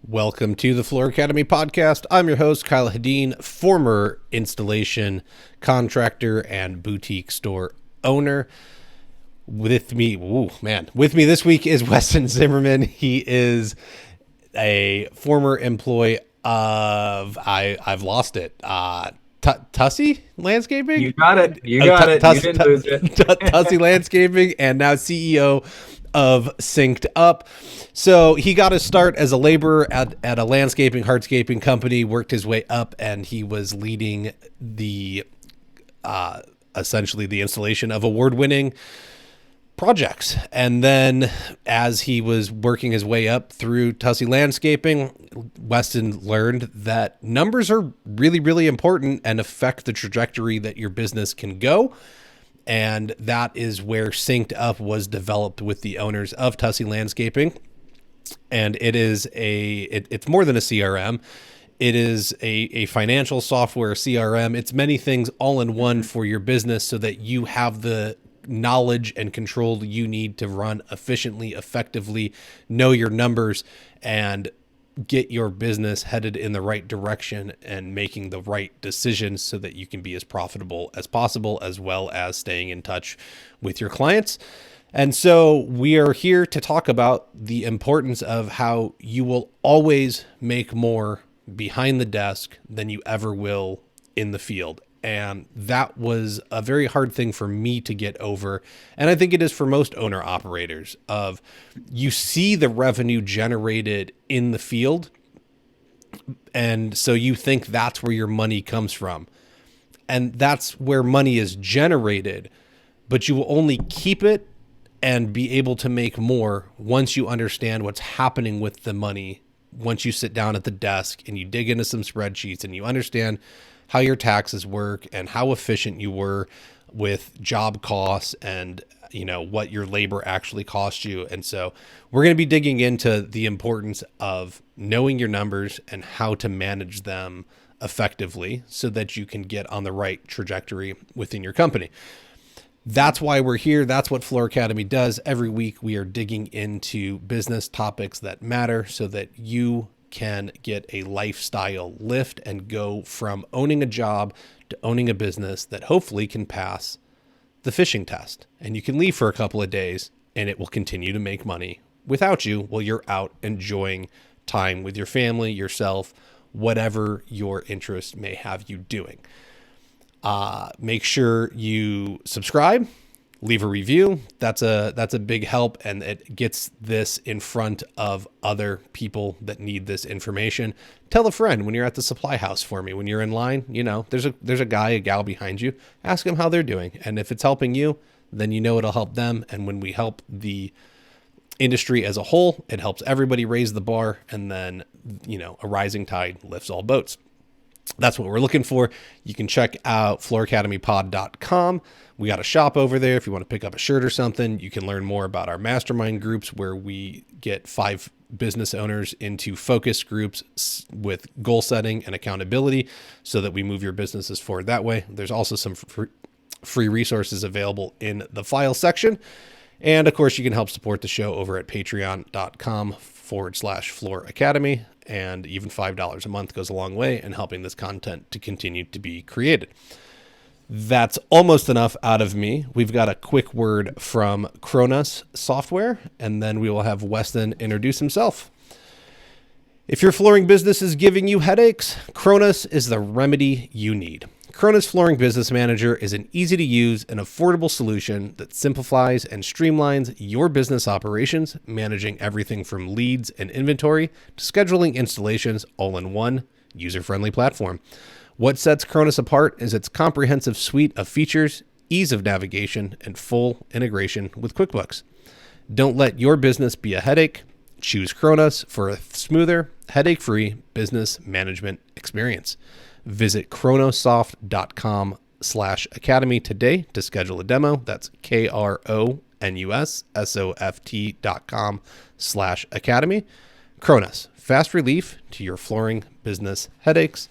Welcome to the Floor Academy podcast. I'm your host, Kyle Hadeen, former installation contractor and boutique store owner. With me this week is Weston Zimmerman. He is a former employee of, I've lost it, Tussey Landscaping? You got it. You didn't lose it. Tussey Landscaping, and now CEO of SynkedUP. So he got his start as a laborer at a landscaping, hardscaping company, worked his way up, and he was leading the essentially the installation of award-winning projects. And then as he was working his way up through Tussey Landscaping, Weston learned that numbers are really, really important and affect the trajectory that your business can go. And that is where SynkedUP was developed with the owners of Tussey Landscaping. And it is it's more than a CRM. It is a financial software CRM. It's many things all in one for your business so that you have the knowledge and control you need to run efficiently, effectively, know your numbers, and get your business headed in the right direction and making the right decisions so that you can be as profitable as possible, as well as staying in touch with your clients. And so we are here to talk about the importance of how you will always make more behind the desk than you ever will in the field. And that was a very hard thing for me to get over. And I think it is for most owner operators of you see the revenue generated in the field. And so you think that's where your money comes from. And that's where money is generated, but you will only keep it and be able to make more once you understand what's happening with the money. Once you sit down at the desk and you dig into some spreadsheets and you understand how your taxes work and how efficient you were with job costs and, you know, what your labor actually cost you. And so we're going to be digging into the importance of knowing your numbers and how to manage them effectively so that you can get on the right trajectory within your company. That's why we're here. That's what Floor Academy does. Every week we are digging into business topics that matter so that you can get a lifestyle lift and go from owning a job to owning a business that hopefully can pass the fishing test. And you can leave for a couple of days and it will continue to make money without you while you're out enjoying time with your family, yourself, whatever your interest may have you doing. Make sure you subscribe, leave a review. That's a big help, and it gets this in front of other people that need this information. Tell a friend when you're at the supply house for me, when you're in line, you know, there's a guy, a gal behind you. Ask them how they're doing. And if it's helping you, then you know it'll help them. And when we help the industry as a whole, it helps everybody raise the bar, and then, you know, a rising tide lifts all boats. That's what we're looking for. You can check out flooracademypod.com. We got a shop over there. If you want to pick up a shirt or something, you can learn more about our mastermind groups where we get 5 business owners into focus groups with goal setting and accountability so that we move your businesses forward that way. There's also some free resources available in the file section. And of course, you can help support the show over at patreon.com/Floor Academy. And even $5 a month goes a long way in helping this content to continue to be created. That's almost enough out of me. We've got a quick word from Kronos Software, and then we will have Weston introduce himself. If your flooring business is giving you headaches, Kronos is the remedy you need. Kronos Flooring Business Manager is an easy-to-use and affordable solution that simplifies and streamlines your business operations, managing everything from leads and inventory to scheduling installations all in one user-friendly platform. What sets Kronos apart is its comprehensive suite of features, ease of navigation, and full integration with QuickBooks. Don't let your business be a headache. Choose Kronos for a smoother, headache-free business management experience. Visit kronosoft.com/academy today to schedule a demo. That's KRONUSSOFT.com/academy. Kronos, fast relief to your flooring business headaches.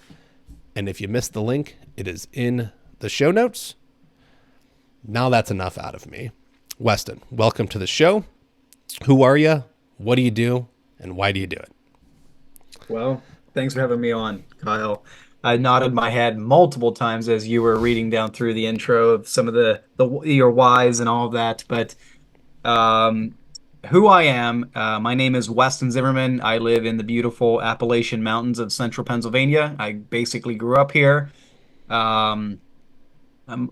And if you missed the link, it is in the show notes. Now that's enough out of me. Weston, welcome to the show. Who are you? What do you do? And why do you do it? Well, thanks for having me on, Kyle. I nodded my head multiple times as you were reading down through the intro of some of the your whys and all of that. But um, who I am, my name is Weston Zimmerman. I live in the beautiful Appalachian Mountains of central Pennsylvania. I basically grew up here. Um,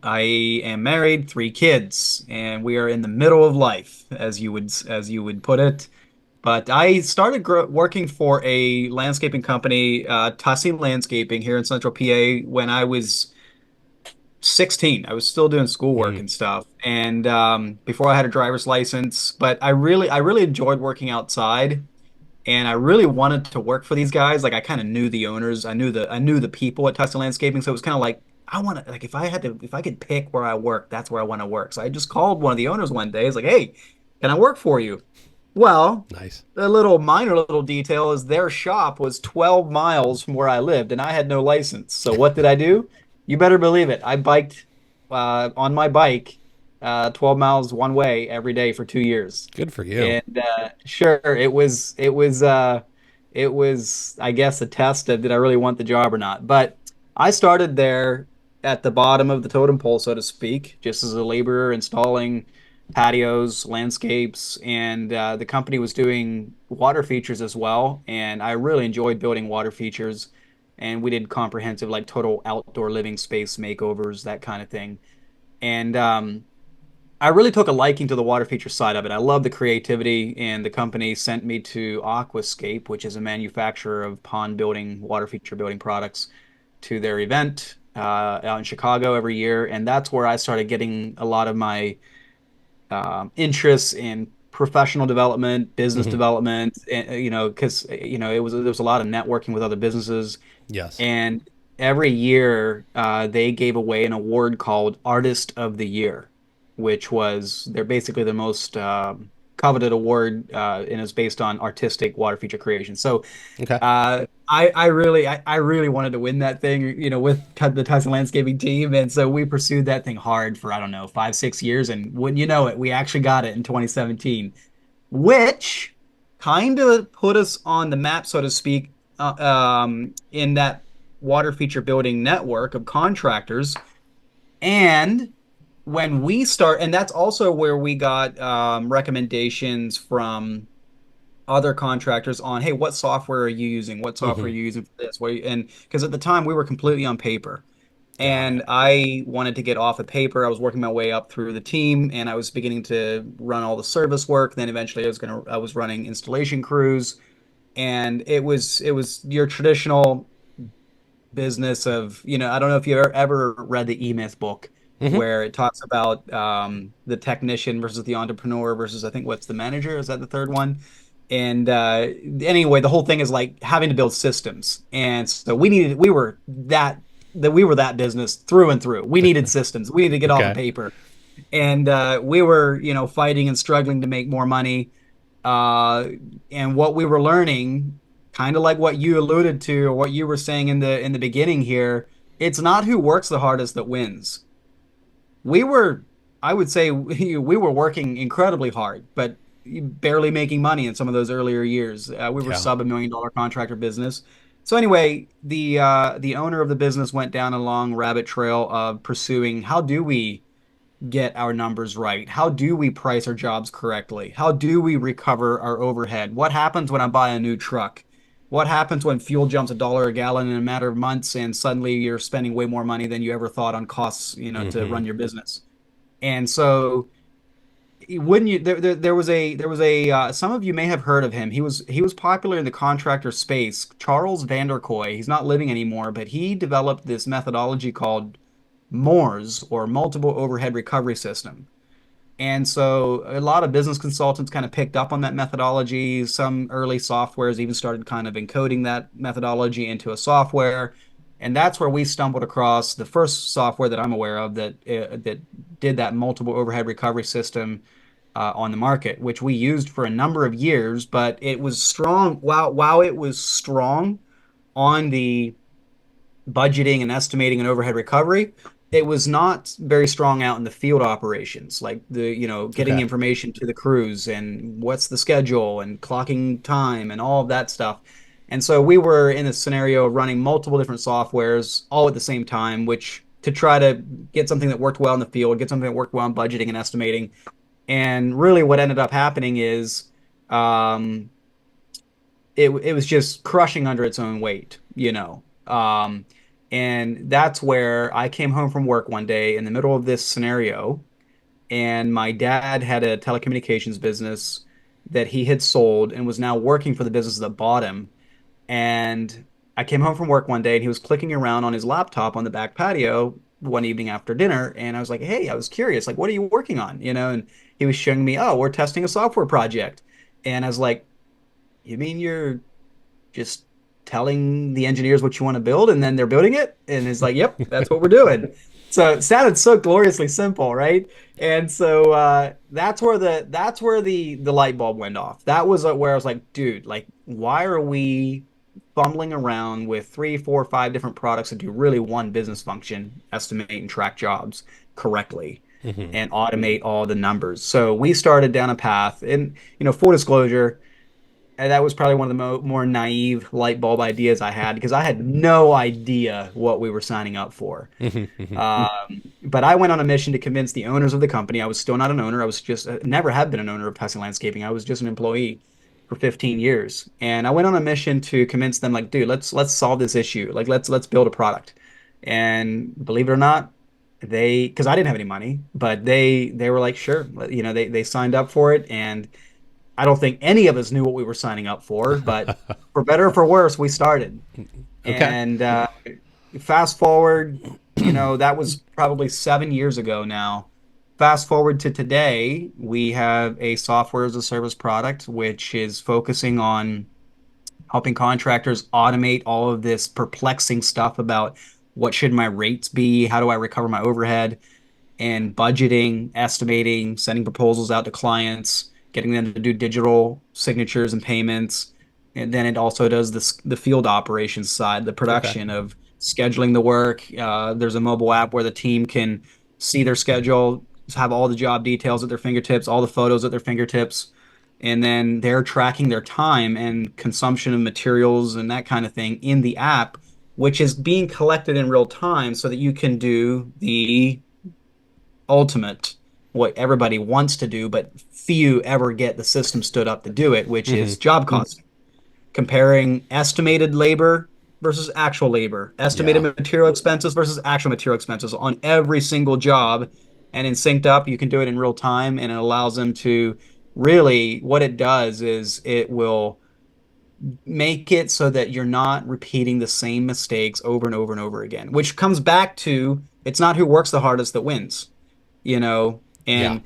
I am married, three kids, and we are in the middle of life, as you would put it. But I started working for a landscaping company, Tussey Landscaping, here in Central PA when I was 16. I was still doing schoolwork Mm, and stuff, and before I had a driver's license. But I really enjoyed working outside, and I really wanted to work for these guys. Like I kind of knew the owners, I knew the people at Tussey Landscaping, so it was kind of like I want to like if I could pick where I work, that's where I want to work. So I just called one of the owners one day. It's like, hey, can I work for you? Well, nice. a little minor little detail is their shop was 12 miles from where I lived, and I had no license. So what did I do? You better believe it. I biked on my bike 12 miles one way every day for 2 years. Good for you. And sure, it was I guess a test of did I really want the job or not. But I started there at the bottom of the totem pole, so to speak, just as a laborer installing patios, landscapes, and the company was doing water features as well. And I really enjoyed building water features. And we did comprehensive, like total outdoor living space makeovers, that kind of thing. And I really took a liking to the water feature side of it. I love the creativity, and the company sent me to Aquascape, which is a manufacturer of pond building, water feature building products, to their event out in Chicago every year. And that's where I started getting a lot of my interests in professional development, business Hmm. development, and, because there was a lot of networking with other businesses. Yes. And every year they gave away an award called Artist of the Year, which was they're basically the most coveted award, and is based on artistic water feature creation. So Okay. I really wanted to win that thing, with the Tussey Landscaping team, and so we pursued that thing hard for I don't know 5 6 years, and wouldn't you know it, we actually got it in 2017, which kind of put us on the map, so to speak, in that water feature building network of contractors. And and that's also where we got recommendations from other contractors on, hey, what software are you using? What software are Hmm. you using for this? And because at the time we were completely on paper. Got And it. I wanted to get off of paper. I was working my way up through the team, and I was beginning to run all the service work. Then eventually I was running installation crews, and it was your traditional business of, I don't know if you ever read the E-Myth book, Hmm. where it talks about the technician versus the entrepreneur versus, I think, what's the manager? Is that the third one? And anyway, the whole thing is like having to build systems. And so we were that business through and through. We needed systems. We needed to get off of Okay. paper. And we were, fighting and struggling to make more money. Uh, and what we were learning, kind of like what you alluded to, or what you were saying in the beginning here, it's not who works the hardest that wins. We were, I would say, we were working incredibly hard, but barely making money in some of those earlier years. We were Yeah. sub $1 million contractor business. So anyway, the owner of the business went down a long rabbit trail of pursuing how do we get our numbers right? How do we price our jobs correctly? How do we recover our overhead? What happens when I buy a new truck? What happens when fuel jumps $1 a gallon in a matter of months, and suddenly you're spending way more money than you ever thought on costs, to Hmm. run your business? And so wouldn't you there was a some of you may have heard of him. He was popular in the contractor space. Charles Vanderkoy. He's not living anymore, but he developed this methodology called MORS, or multiple overhead recovery system. And so a lot of business consultants kind of picked up on that methodology. Some early softwares even started kind of encoding that methodology into a software. And that's where we stumbled across the first software that I'm aware of that did that multiple overhead recovery system on the market, which we used for a number of years. But it was strong. While it was strong on the budgeting and estimating and overhead recovery, it was not very strong out in the field operations, like getting Okay. information to the crews and what's the schedule and clocking time and all of that stuff. And so we were in a scenario of running multiple different softwares all at the same time, which to try to get something that worked well in the field, get something that worked well in budgeting and estimating. And really what ended up happening is um, it was just crushing under its own weight, you know. And that's where I came home from work one day in the middle of this scenario, and my dad had a telecommunications business that he had sold and was now working for the business that bought him. And I came home from work one day and he was clicking around on his laptop on the back patio one evening after dinner. And I was like, hey, I was curious, like, what are you working on? You know, and he was showing me, oh, we're testing a software project. And I was like, you mean you're just telling the engineers what you want to build and then they're building it? And it's like, yep, that's what we're doing. So it sounded so gloriously simple, right? And so that's where the light bulb went off. That was where I was like, dude, like, why are we fumbling around with three, four, five different products that do really one business function, estimate and track jobs correctly Hmm. and automate all the numbers? So we started down a path, and full disclosure, and that was probably one of the more naive light bulb ideas I had because I had no idea what we were signing up for. Hmm. Hmm. But I went on a mission to convince the owners of the company. I was still not an owner. I was just never had been an owner of Tussey Landscaping. I was just an employee for 15 years, and I went on a mission to convince them, like, dude, let's solve this issue. Like, let's build a product. And believe it or not, because I didn't have any money, but they were like, sure. They signed up for it, and I don't think any of us knew what we were signing up for, but for better or for worse, we started. Okay. And fast forward, that was probably 7 years ago now. Fast forward to today, we have a software as a service product, which is focusing on helping contractors automate all of this perplexing stuff about what should my rates be? How do I recover my overhead? And budgeting, estimating, sending proposals out to clients, getting them to do digital signatures and payments. And then it also does the field operations side, the Okay. production of scheduling the work. There's a mobile app where the team can see their schedule, have all the job details at their fingertips, all the photos at their fingertips, and then they're tracking their time and consumption of materials and that kind of thing in the app, which is being collected in real time so that you can do the ultimate, what everybody wants to do, but few ever get the system stood up to do it, which Hmm. is job costing, comparing estimated labor versus actual labor, estimated Yeah. material expenses versus actual material expenses on every single job. And in Synked you can do it in real time, and it allows them to really, what it does is it will make it so that you're not repeating the same mistakes over and over and over again, which comes back to it's not who works the hardest that wins, Yeah. and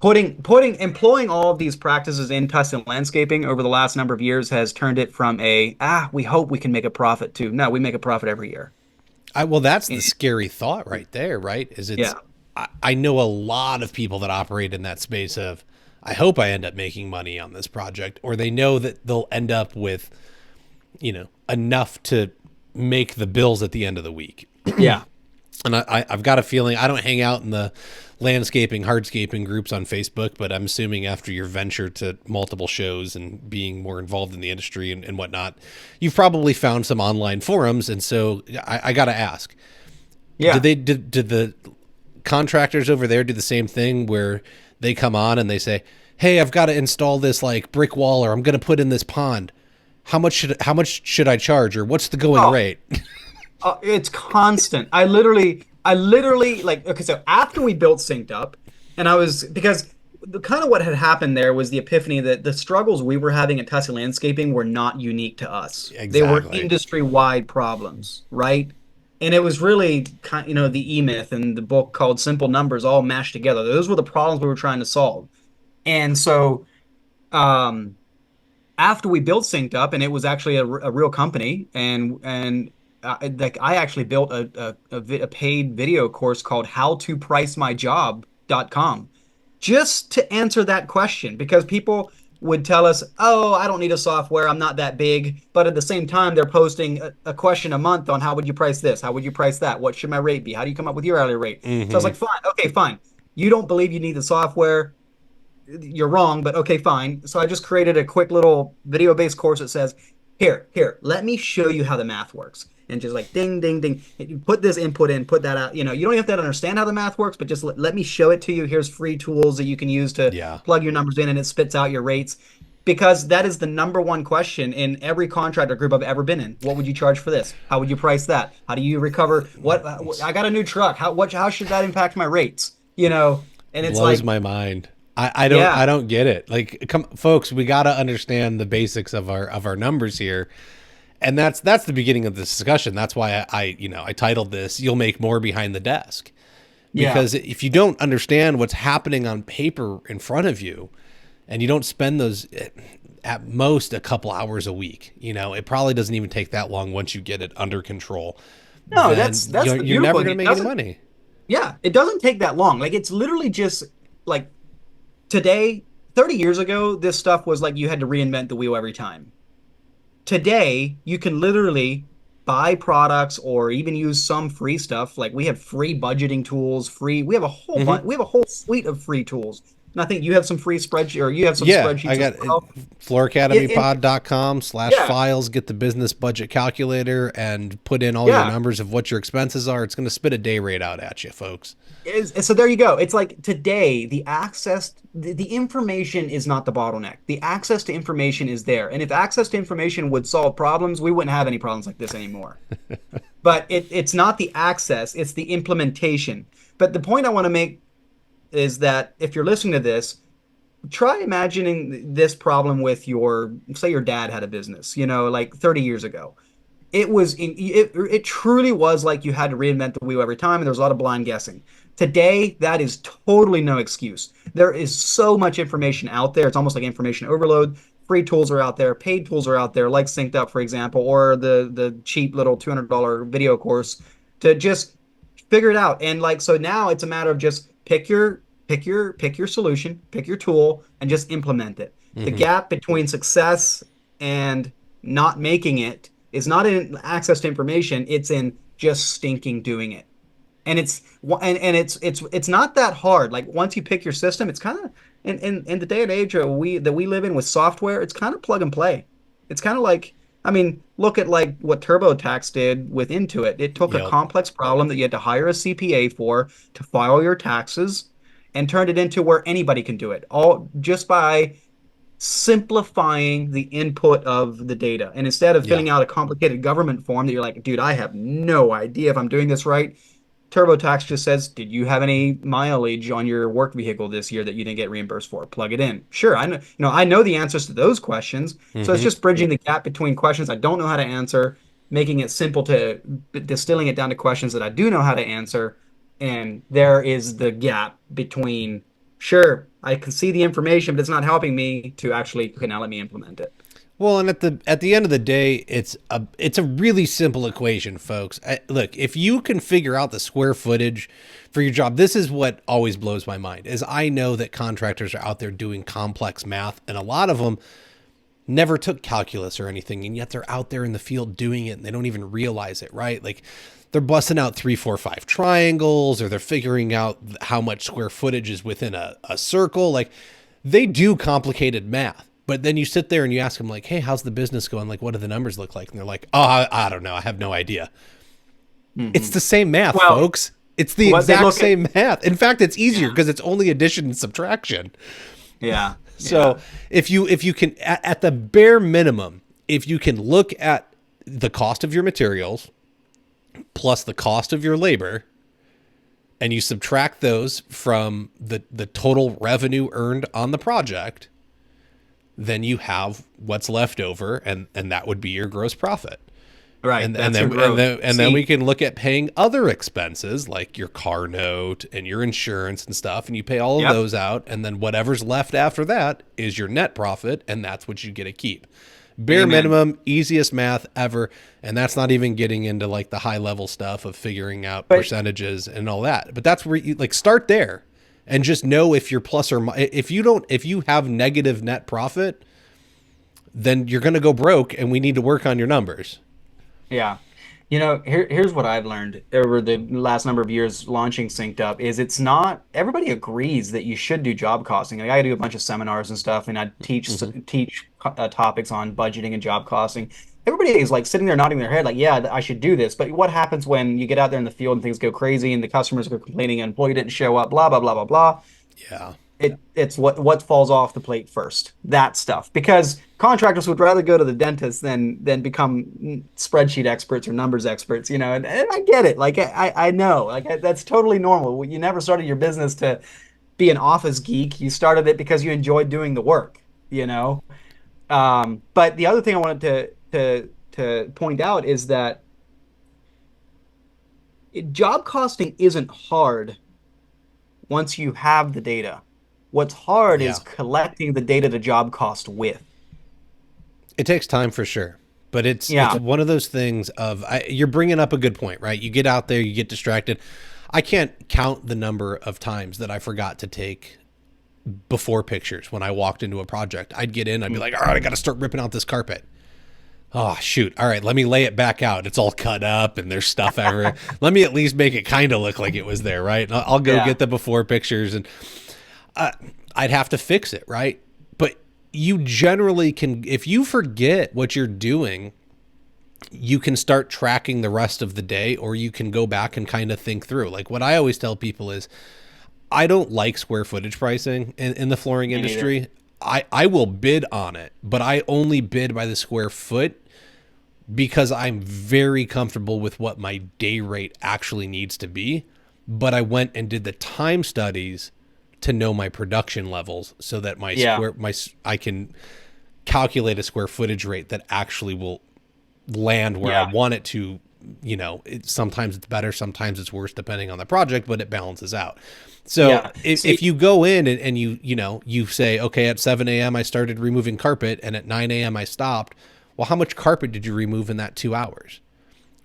employing all of these practices in custom landscaping over the last number of years has turned it from we hope we can make a profit to, no, we make a profit every year. Well, that's the And- scary thought right there, right? yeah. I know a lot of people that operate in that space of, I hope I end up making money on this project, or they know that they'll end up with, enough to make the bills at the end of the week. Yeah. And I've got a feeling, I don't hang out in the landscaping, hardscaping groups on Facebook, but I'm assuming after your venture to multiple shows and being more involved in the industry and whatnot, you've probably found some online forums. And so I got to ask, Yeah. did the contractors over there do the same thing where they come on and they say, hey, I've got to install this like brick wall, or I'm going to put in this pond. How much should I charge, or what's the going Oh, rate? it's constant. I literally like, okay, so after we built SynkedUP, and because the kind of what had happened there was the epiphany that the struggles we were having at Tussey Landscaping were not unique to us. They were Exactly. industry-wide problems, right? And it was really the E-Myth and the book called Simple Numbers all mashed together. Those were the problems we were trying to solve. And so, um, after we built SynkedUP, and it was actually a real company, and like I actually built a paid video course called howtopricemyjob.com just to answer that question, because people would tell us, oh, I don't need a software, I'm not that big, but at the same time they're posting a question a month on how would you price this, how would you price that, what should my rate be, how do you come up with your hourly rate? So I was Hmm. like, fine, okay, fine, you don't believe you need the software, you're wrong, but okay, fine. So I just created a quick little video-based course that says, here, let me show you how the math works. And just like ding, ding, ding. You put this input in, put that out. You don't have to understand how the math works, but just let me show it to you. Here's free tools that you can use to Yeah. plug your numbers in and it spits out your rates. Because that is the number one question in every contractor group I've ever been in. What would you charge for this? How would you price that? How do you recover? I got a new truck. How should that impact my rates? And it's Blows like, my mind. I yeah, don't get it. Like, come, folks, we got to understand the basics of our numbers here, and that's the beginning of this discussion. That's why I titled this "You'll Make More Behind the Desk," yeah. because if you don't understand what's happening on paper in front of you, and you don't spend those at most a couple hours a week, it probably doesn't even take that long once you get it under control. No, Then that's the you're beautiful never thing. going to It make any doesn't, money. yeah, it doesn't take that long. Like it's literally just like today, 30 years ago, this stuff was like you had to reinvent the wheel every time. Today, you can literally buy products or even use some free stuff. Like we have free budgeting tools, we have a whole bunch, Mm-hmm. we have a whole suite of free tools. And I think you have some free spreadsheet or you have some Yeah, I spreadsheets as got well. flooracademypod.com/files. Yeah, Get the business budget calculator and put in all your yeah. numbers of what your expenses are. It's going to spit a day rate out at you, folks. So there you go. It's like today, the information is not the bottleneck. The access to information is there. And if access to information would solve problems, we wouldn't have any problems like this anymore. But it's not the access, it's the implementation. But the point I want to make is that if you're listening to this, try imagining this problem with say your dad had a business, like 30 years ago. It truly was like you had to reinvent the wheel every time, and there was a lot of blind guessing. Today, that is totally no excuse. There is so much information out there. It's almost like information overload. Free tools are out there, paid tools are out there, like SynkedUP, for example, or the cheap little $200 video course to just figure it out. And like so now it's a matter of just pick your solution, pick your tool, and just implement it. The Hmm. gap between success and not making it is not in access to information, it's in just stinking doing it. And it's not that hard. Like once you pick your system, it's kind of in the day and age that we live in with software, it's kind of plug and play. It's kind of like, I mean, look at like what TurboTax did with Intuit. It took a Yep. complex problem that you had to hire a CPA for to file your taxes and turned it into where anybody can do it, all just by simplifying the input of the data. And instead of Yeah. filling out a complicated government form that you're like, dude, I have no idea if I'm doing this right. TurboTax just says, did you have any mileage on your work vehicle this year that you didn't get reimbursed for? Plug it in. Sure, I know the answers to those questions. So it's Hmm. just bridging the gap between questions I don't know how to answer, making it simple to distilling it down to questions that I do know how to answer. And there is the gap between, sure, I can see the information, but it's not helping me to actually, okay, now let me implement it. Well, and at the end of the day, it's a really simple equation, folks. Look, if you can figure out the square footage for your job, this is what always blows my mind. Is I know that contractors are out there doing complex math, and a lot of them never took calculus or anything, and yet they're out there in the field doing it, and they don't even realize it, right? Like they're busting out 3, 4, 5 triangles, or they're figuring out how much square footage is within a circle. Like they do complicated math. But then you sit there and you ask them like, "Hey, how's the business going? Like, what do the numbers look like?" And they're like, "Oh, I don't know. I have no idea." It's Hmm. the same math, Well, folks. It's the what they exact look at, same math. In fact, it's easier yeah, because it's only addition and subtraction. yeah, So yeah. if you can at the bare minimum, if you can look at the cost of your materials plus the cost of your labor, and you subtract those from the total revenue earned on the project, then you have what's left over, and that would be your gross profit. Right. And That's your then and growth. then and then we See, can look at paying other expenses like your car note and your insurance and stuff, and you pay all of yep. those out, and then whatever's left after that is your net profit, and that's what you get to keep. Bare Amen. minimum, easiest math ever, and that's not even getting into like the high level stuff of figuring out But percentages and all that. But that's where you like start there and just know if you're plus or if you have negative net profit, then you're going to go broke, and we need to work on your numbers. yeah. Here's what I've learned over the last number of years launching SynkedUP is it's not everybody agrees that you should do job costing. Like I do a bunch of seminars and stuff, and I teach Hmm. teach topics on budgeting and job costing. everybody is like sitting there nodding their head, like, yeah, I should do this. But what happens when you get out there in the field and things go crazy and the customers are complaining and employee didn't show up, blah, blah, blah, blah, blah. Yeah. It's what falls off the plate first, that stuff. Because contractors would rather go to the dentist than become spreadsheet experts or numbers experts, and I get it. Like I know, like that's totally normal. You never started your business to be an office geek. You started it because you enjoyed doing the work, you know. But the other thing I wanted to point out is that job costing isn't hard once you have the data. What's hard is Yeah. collecting the data to job cost with. It takes time for sure. But it's Yeah. one of those things of you're bringing up a good point, right? You get out there, you get distracted. I can't count the number of times that I forgot to take before pictures when I walked into a project. I'd get in, I'd be like, all right, I got to start ripping out this carpet. Oh, shoot. All right, let me lay it back out. It's all cut up and there's stuff everywhere. Let me at least make it kind of look like it was there, right? And I'll go Yeah. get the before pictures and I'd have to fix it, right? But you generally can, if you forget what you're doing, you can start tracking the rest of the day, or you can go back and kind of think through. Like what I always tell people is, I don't like square footage pricing in the flooring Me neither. industry. I will bid on it, but I only bid by the square foot because I'm very comfortable with what my day rate actually needs to be. But I went and did the time studies to know my production levels so that Yeah. I can calculate a square footage rate that actually will land where I Yeah. want it to. Sometimes it's better, sometimes it's worse depending on the project, but it balances out. So Yeah. if See, you go in and you say, okay, at 7 a.m. I started removing carpet and at 9 a.m. I stopped. Well, how much carpet did you remove in that 2 hours?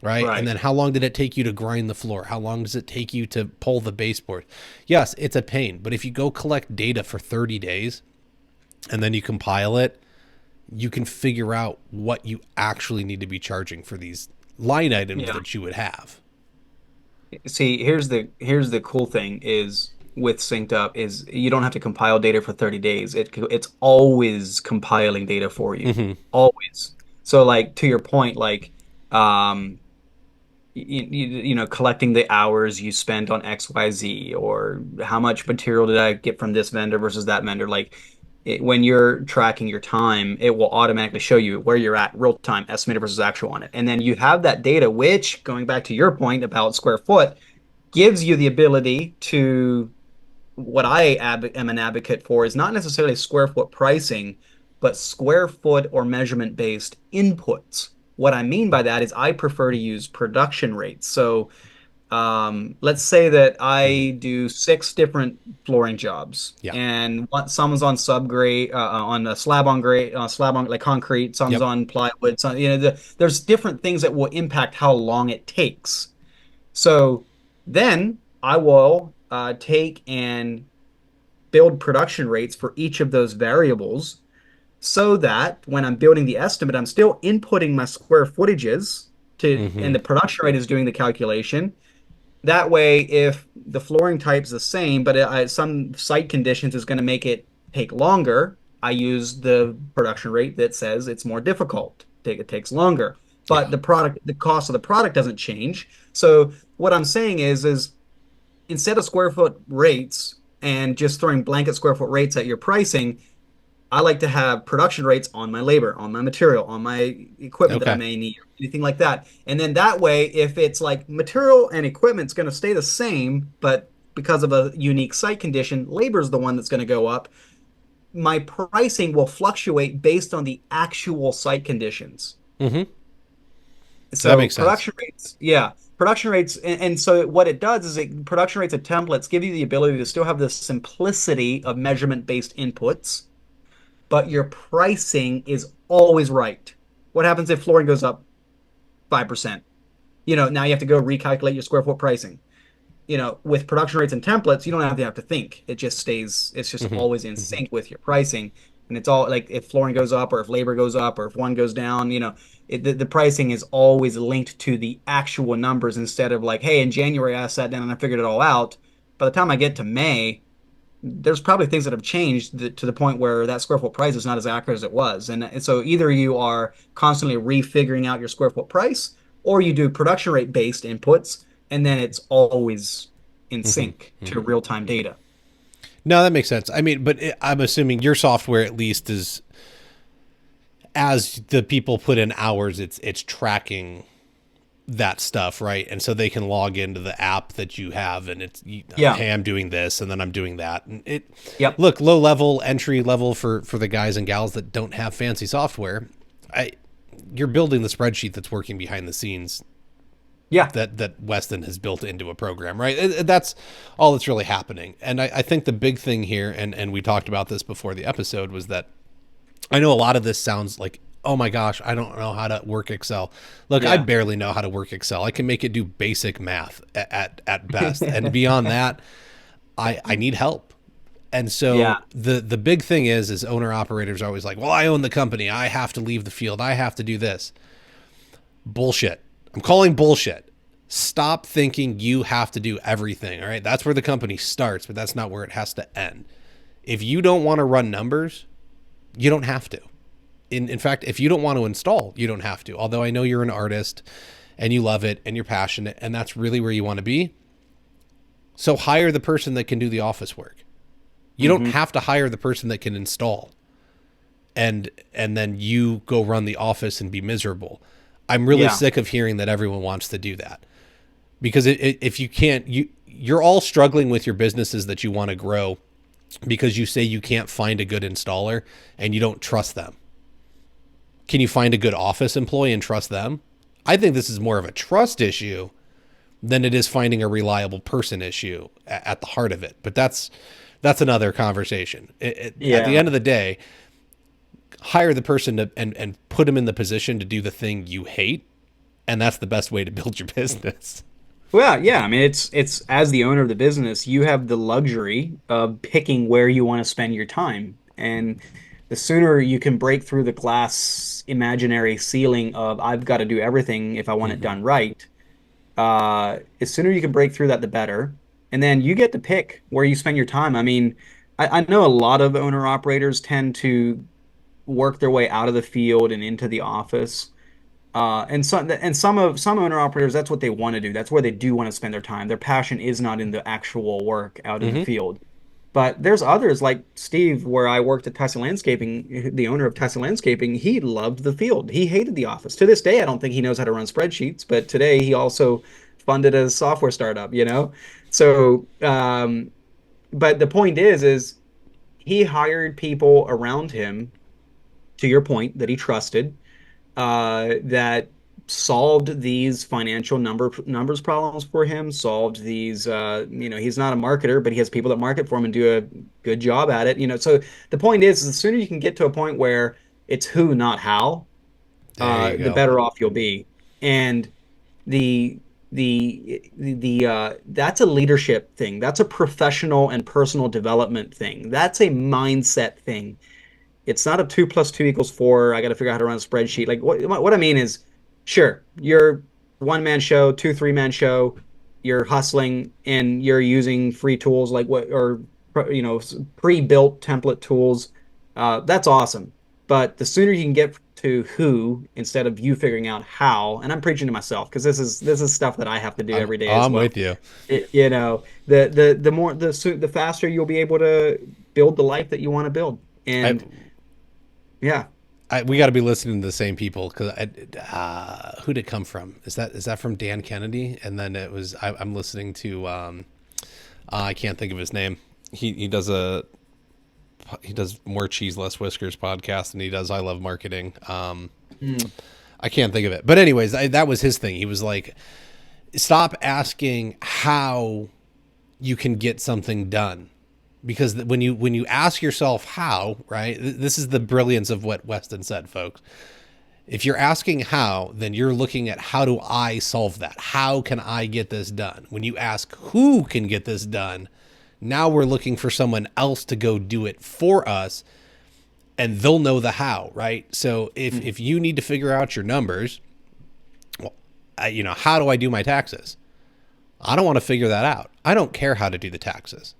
Right. And right. then how long did it take you to grind the floor? How long does it take you to pull the baseboard? Yes, it's a pain, but if you go collect data for 30 days and then you compile it, you can figure out what you actually need to be charging for these line items Yeah. that you would have. See, here's the cool thing is with Synced Up is you don't have to compile data for 30 days. It's always compiling data for you. Mm-hmm. Always. So like to your point, like um collecting the hours you spent on XYZ or how much material did I get from this vendor versus that vendor. Like when you're tracking your time, it will automatically show you where you're at real time, estimated versus actual on it. And then you have that data, which going back to your point about square foot, gives you the ability to what I am an advocate for is not necessarily square foot pricing, but square foot or measurement based inputs. What I mean by that is I prefer to use production rates. So let's say that Mm-hmm. I do six different flooring jobs, Yeah. and some's on subgrade, on a slab on grade, slab on like concrete, some's Yep. on plywood. Some, there's different things that will impact how long it takes. So then I will take and build production rates for each of those variables so that when I'm building the estimate, I'm still inputting my square footages and Mm-hmm. the production rate is doing the calculation. That way, if the flooring type's the same, but some site conditions is going to make it take longer, I use the production rate that says it's more difficult. It takes longer. Yeah. But the cost of the product doesn't change. So what I'm saying is instead of square foot rates and just throwing blanket square foot rates at your pricing, I like to have production rates on my labor, on my material, on my equipment that I Okay. may need, anything like that. And then that way, if it's like material and equipment's going to stay the same, but because of a unique site condition, labor is the one that's going to go up. My pricing will fluctuate based on the actual site conditions. Mm-hmm. That So makes sense. production rates, yeah, production rates, and so what it does is production rates and templates give you the ability to still have the simplicity of measurement-based inputs, but your pricing is always right. What happens if flooring goes up 5%? Now you have to go recalculate your square foot pricing. With production rates and templates, you don't have to think. It's just Mm-hmm. always in Mm-hmm. sync with your pricing. And it's all like if flooring goes up or if labor goes up or if one goes down, the pricing is always linked to the actual numbers instead of like, hey, in January I sat down and I figured it all out. By the time I get to May, there's probably things that have changed to the point where that square foot price is not as accurate as it was. And so either you are constantly refiguring out your square foot price, or you do production rate based inputs, and then it's always in sync to real time data. No, that makes sense. I mean, but I'm assuming your software at least is, as the people put in hours, it's tracking that stuff, right? And so they can log into the app that you have, and Yeah. hey, I'm doing this, and then I'm doing that, and Yep. look, low level, entry level for the guys and gals that don't have fancy software. I You're building the spreadsheet that's working behind the scenes Yeah. that Weston has built into a program, right? That's all that's really happening. And I think the big thing here, and we talked about this before the episode, was that I know a lot of this sounds like, oh my gosh, I don't know how to work Excel. Look, I Yeah. barely know how to work Excel. I can make it do basic math at best. And beyond that, I need help. And so Yeah. the big thing is owner operators are always like, well, I own the company. I have to leave the field. I have to do this. Bullshit. I'm calling bullshit. Stop thinking you have to do everything. All right. That's where the company starts, but that's not where it has to end. If you don't want to run numbers, you don't have to. In fact, if you don't want to install, you don't have to. Although I know you're an artist and you love it and you're passionate and that's really where you want to be. So hire the person that can do the office work. You don't Hmm. have to hire the person that can install and then you go run the office and be miserable. I'm really Yeah. sick of hearing that everyone wants to do that. Because if you can't, you're all struggling with your businesses that you want to grow because you say you can't find a good installer and you don't trust them. Can you find a good office employee and trust them? I think this is more of a trust issue than it is finding a reliable person issue at the heart of it. But that's another conversation. At the Yeah. end of the day, hire the person and put them in the position to do the thing you hate, and that's the best way to build your business. Well, yeah, I mean it's as the owner of the business, you have the luxury of picking where you want to spend your time. And the sooner you can break through the glass imaginary ceiling of I've got to do everything if I want it done right, the sooner you can break through that, the better. And then you get to pick where you spend your time. I mean, I know a lot of owner operators tend to work their way out of the field and into the office. And some owner operators, that's what they want to do. That's where they do want to spend their time. Their passion is not in the actual work out in the Mm-hmm. field. But there's others like Steve, where I worked at Tussey Landscaping, the owner of Tussey Landscaping, he loved the field. He hated the office. To this day, I don't think he knows how to run spreadsheets, but today he also funded a software startup, you know? So, but the point is he hired people around him, to your point, that he trusted, that solved these financial numbers problems for him, solved these, he's not a marketer, but he has people that market for him and do a good job at it. So the point is the sooner you can get to a point where it's who, not how, There you the go. better off you'll be. And the that's a leadership thing. That's a professional and personal development thing. That's a mindset thing. It's not a 2 + 2 = 4. I got to figure out how to run a spreadsheet. Like what I mean is, sure, you're one man show, two, 3 man show, you're hustling and you're using free tools like what or pre-built template tools. That's awesome. But the sooner you can get to who instead of you figuring out how, and I'm preaching to myself because this is stuff that I have to do every day as I'm well. with you. The faster you'll be able to build the life that you want to build. I, And yeah. we got to be listening to the same people because who'd it come from? Is that from Dan Kennedy? And then I'm listening to I can't think of his name. He does More Cheese Less Whiskers podcast, and he does I Love Marketing. Mm. I can't think of it, but anyways, that was his thing. He was like, stop asking how you can get something done, because when you ask yourself how, right, this is the brilliance of what Weston said, folks. If you're asking how, then you're looking at how do I solve that? How can I get this done? When you ask who can get this done, now we're looking for someone else to go do it for us, and they'll know the how, right? So if you need to figure out your numbers, well, how do I do my taxes? I don't want to figure that out. I don't care how to do the taxes.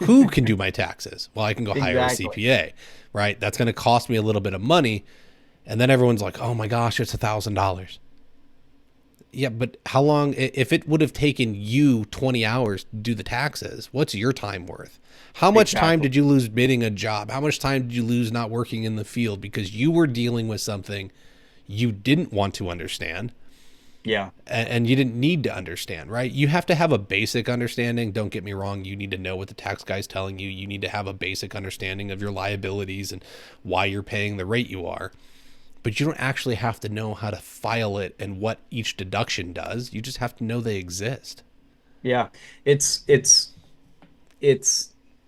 Who can do my taxes? Well, I can go hire a Exactly. CPA, right? That's going to cost me a little bit of money. And then everyone's like, oh my gosh, it's $1,000. Yeah, but how long, if it would have taken you 20 hours to do the taxes, what's your time worth? How much time Exactly. did you lose bidding a job? How much time did you lose not working in the field because you were dealing with something you didn't want to understand Yeah. and you didn't need to understand, right? You have to have a basic understanding. Don't get me wrong. You need to know what the tax guy's telling you. You need to have a basic understanding of your liabilities and why you're paying the rate you are. But you don't actually have to know how to file it and what each deduction does. You just have to know they exist. Yeah. It's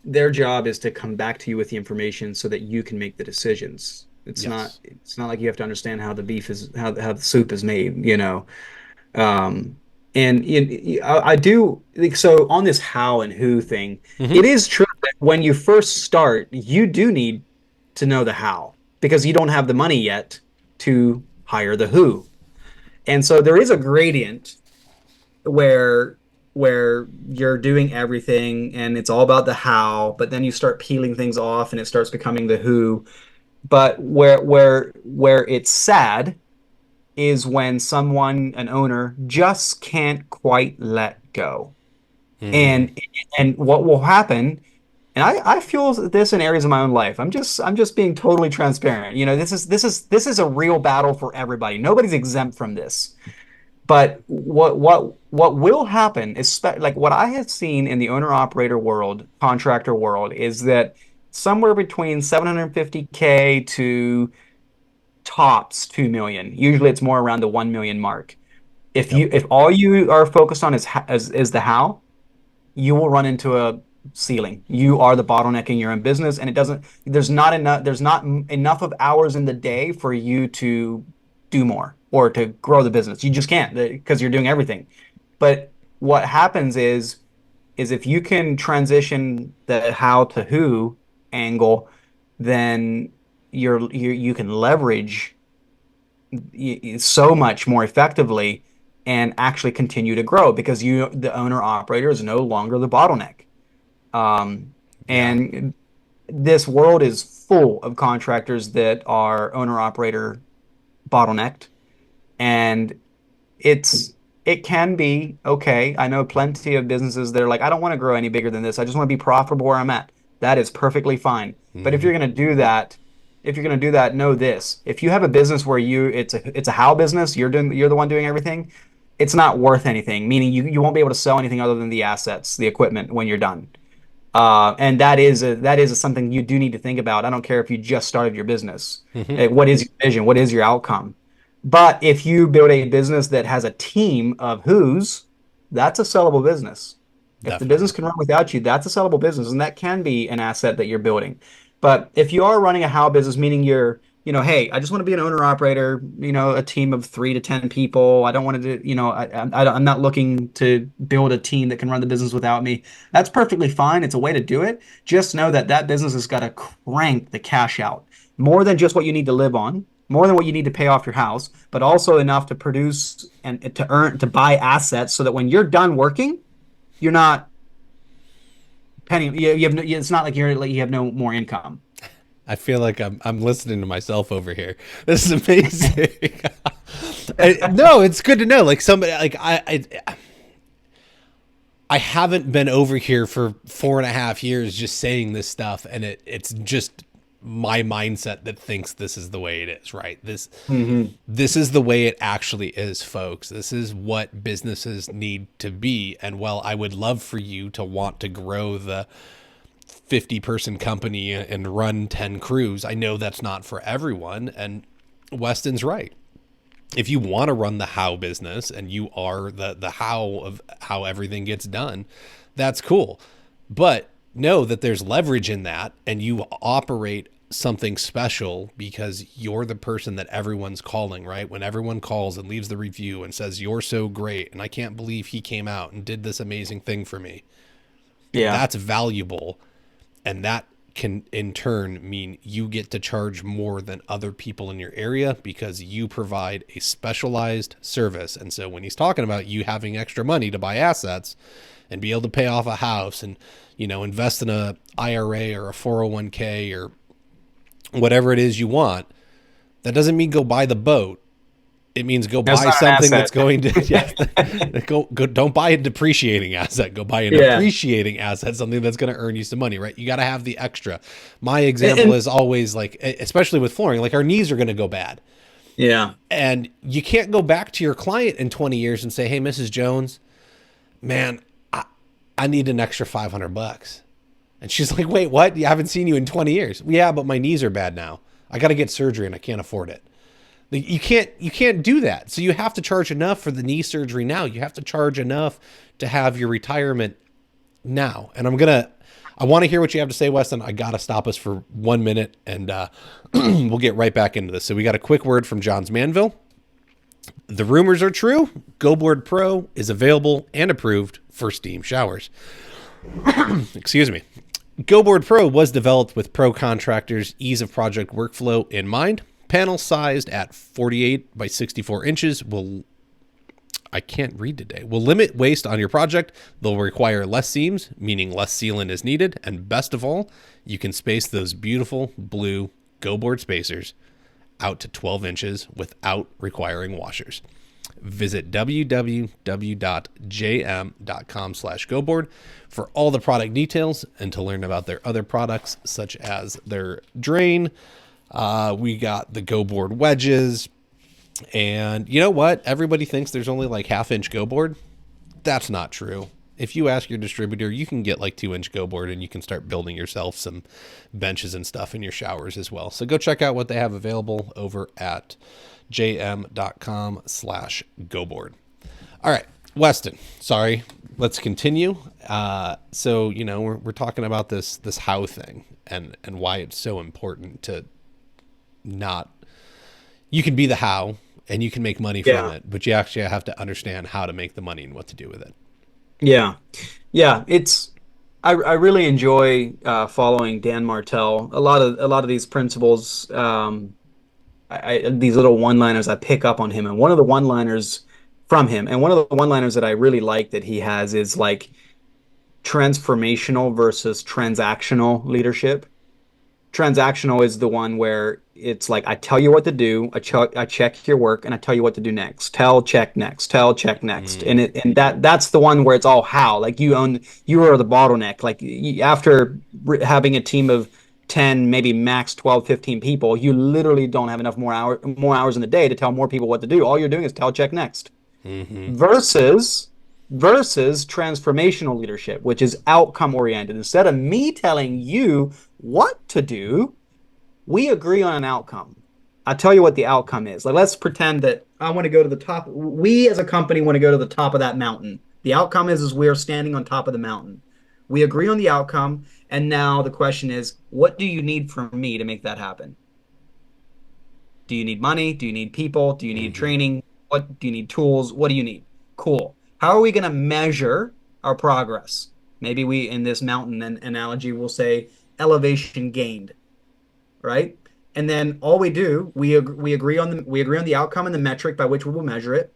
their job is to come back to you with the information so that you can make the decisions. Yes. It's not like you have to understand how the beef is how the soup is made. Um, and I do like so on this how and who thing, Mm-hmm. it is true that when you first start, you do need to know the how because you don't have the money yet to hire the who. And so there is a gradient where you're doing everything and it's all about the how, but then you start peeling things off and it starts becoming the who. But where it's sad is when someone, an owner, just can't quite let go. Mm-hmm. And what will happen, and I feel this in areas of my own life. I'm just being totally transparent. This is a real battle for everybody. Nobody's exempt from this. But what will happen is like what I have seen in the owner operator world, contractor world, is that somewhere between 750K to tops 2 million. Usually it's more around the 1 million mark. Yep. If all you are focused on is the how, you will run into a ceiling. You are the bottleneck in your own business, and there's not enough of hours in the day for you to do more or to grow the business. You just can't because you're doing everything. But what happens is if you can transition the how to who angle, then you can leverage so much more effectively and actually continue to grow because the owner operator is no longer the bottleneck. Um, Yeah. and this world is full of contractors that are owner operator bottlenecked, and it's it can be okay. I know plenty of businesses that are like, I don't want to grow any bigger than this. I just want to be profitable where I'm at. That is perfectly fine. But Mm-hmm. if you're gonna do that, know this. If you have a business where it's a how business, you're the one doing everything, it's not worth anything, meaning you won't be able to sell anything other than the assets, the equipment when you're done. And that is something you do need to think about. I don't care if you just started your business. Mm-hmm. What is your vision? What is your outcome? But if you build a business that has a team of who's, that's a sellable business. If the business Definitely. can run without you, that's a sellable business, and that can be an asset that you're building. But if you are running a how business, meaning hey, I just want to be an owner operator, a team of 3 to 10 people. I don't want to do, I'm not looking to build a team that can run the business without me. That's perfectly fine. It's a way to do it. Just know that that business has got to crank the cash out more than just what you need to live on, more than what you need to pay off your house, but also enough to produce and to buy assets so that when you're done working, you're not penny. You have no, it's not like you have no more income. I feel like I'm listening to myself over here. This is amazing. No, it's good to know. Like somebody, like I haven't been over here for 4.5 years just saying this stuff, and it's just my mindset that thinks this is the way it is, right? Hmm. This is the way it actually is, folks. This is what businesses need to be. And while I would love for you to want to grow the 50-person company and run 10 crews, I know that's not for everyone. And Weston's right. If you want to run the how business and you are the how of how everything gets done, that's cool. But know that there's leverage in that and you operate something special because you're the person that everyone's calling, right? When everyone calls and leaves the review and says, you're so great, and I can't believe he came out and did this amazing thing for me. Yeah. That's valuable. And that can in turn mean you get to charge more than other people in your area because you provide a specialized service. And so when he's talking about you having extra money to buy assets and be able to pay off a house and, invest in a IRA or a 401k or whatever it is you want, that doesn't mean go buy the boat. It means go That's buy not an something that's asset. going to, yeah, go, don't buy a depreciating asset. Go buy an Yeah. appreciating asset, something that's going to earn you some money, right? You got to have the extra. My And, example and is always like, especially with flooring, like our knees are going to go bad. yeah. And you can't go back to your client in 20 years and say, hey, Mrs. Jones, man, I need an extra $500. And she's like, wait, what? I haven't seen you in 20 years. Yeah, but my knees are bad now. I got to get surgery and I can't afford it. You can't do that. So you have to charge enough for the knee surgery now. You have to charge enough to have your retirement now. And I want to hear what you have to say, Weston. I got to stop us for 1 minute and we'll get right back into this. So we got a quick word from Johns Manville. The rumors are true. GoBoard Pro is available and approved for steam showers. Excuse me. GoBoard Pro was developed with pro contractors' ease of project workflow in mind. Panels sized at 48 by 64 inches I can't read today, will limit waste on your project. They'll require less seams, meaning less sealant is needed. And best of all, you can space those beautiful blue GoBoard spacers out to 12 inches without requiring washers. Visit www.jm.com/GoBoard for all the product details and to learn about their other products, such as their drain. We got the GoBoard wedges. And you know what? Everybody thinks there's only like 1/2-inch GoBoard. That's not true. If you ask your distributor, you can get like 2-inch GoBoard and you can start building yourself some benches and stuff in your showers as well. So go check out what they have available over at jm.com/GoBoard. All right, Weston, sorry. Let's continue. So, we're talking about this how thing and why it's so important to not, you can be the how and you can make money from Yeah. it, but you actually have to understand how to make the money and what to do with it. Yeah. Yeah. I really enjoy following Dan Martell. A lot of these principles, these little one-liners I pick up on him. And one of the one-liners from him, and one of the one-liners that I really like that he has is like transformational versus transactional leadership. Transactional is the one where it's like I tell you what to do, I check your work, and I tell you what to do next. Tell, check next. Tell, check next. Mm, And that's the one where it's all how. Like you are the bottleneck. Like after having a team of 10, maybe max 12, 15 people, you literally don't have enough more hours in the day to tell more people what to do. All you're doing is tell, check next. mm-hmm. Versus transformational leadership, which is outcome oriented. Instead of me telling you what to do, we agree on an outcome. I tell you what the outcome is. Like, let's pretend that I want to go to the top. We as a company want to go to the top of that mountain. The outcome is we are standing on top of the mountain. We agree on the outcome. And now the question is, what do you need from me to make that happen? Do you need money? Do you need people? Do you need Mm-hmm. training? What do you need? Tools? What do you need? Cool. How are we going to measure our progress? Maybe we, in this mountain analogy, will say elevation gained, right? And then all we do, we agree on the outcome and the metric by which we will measure it,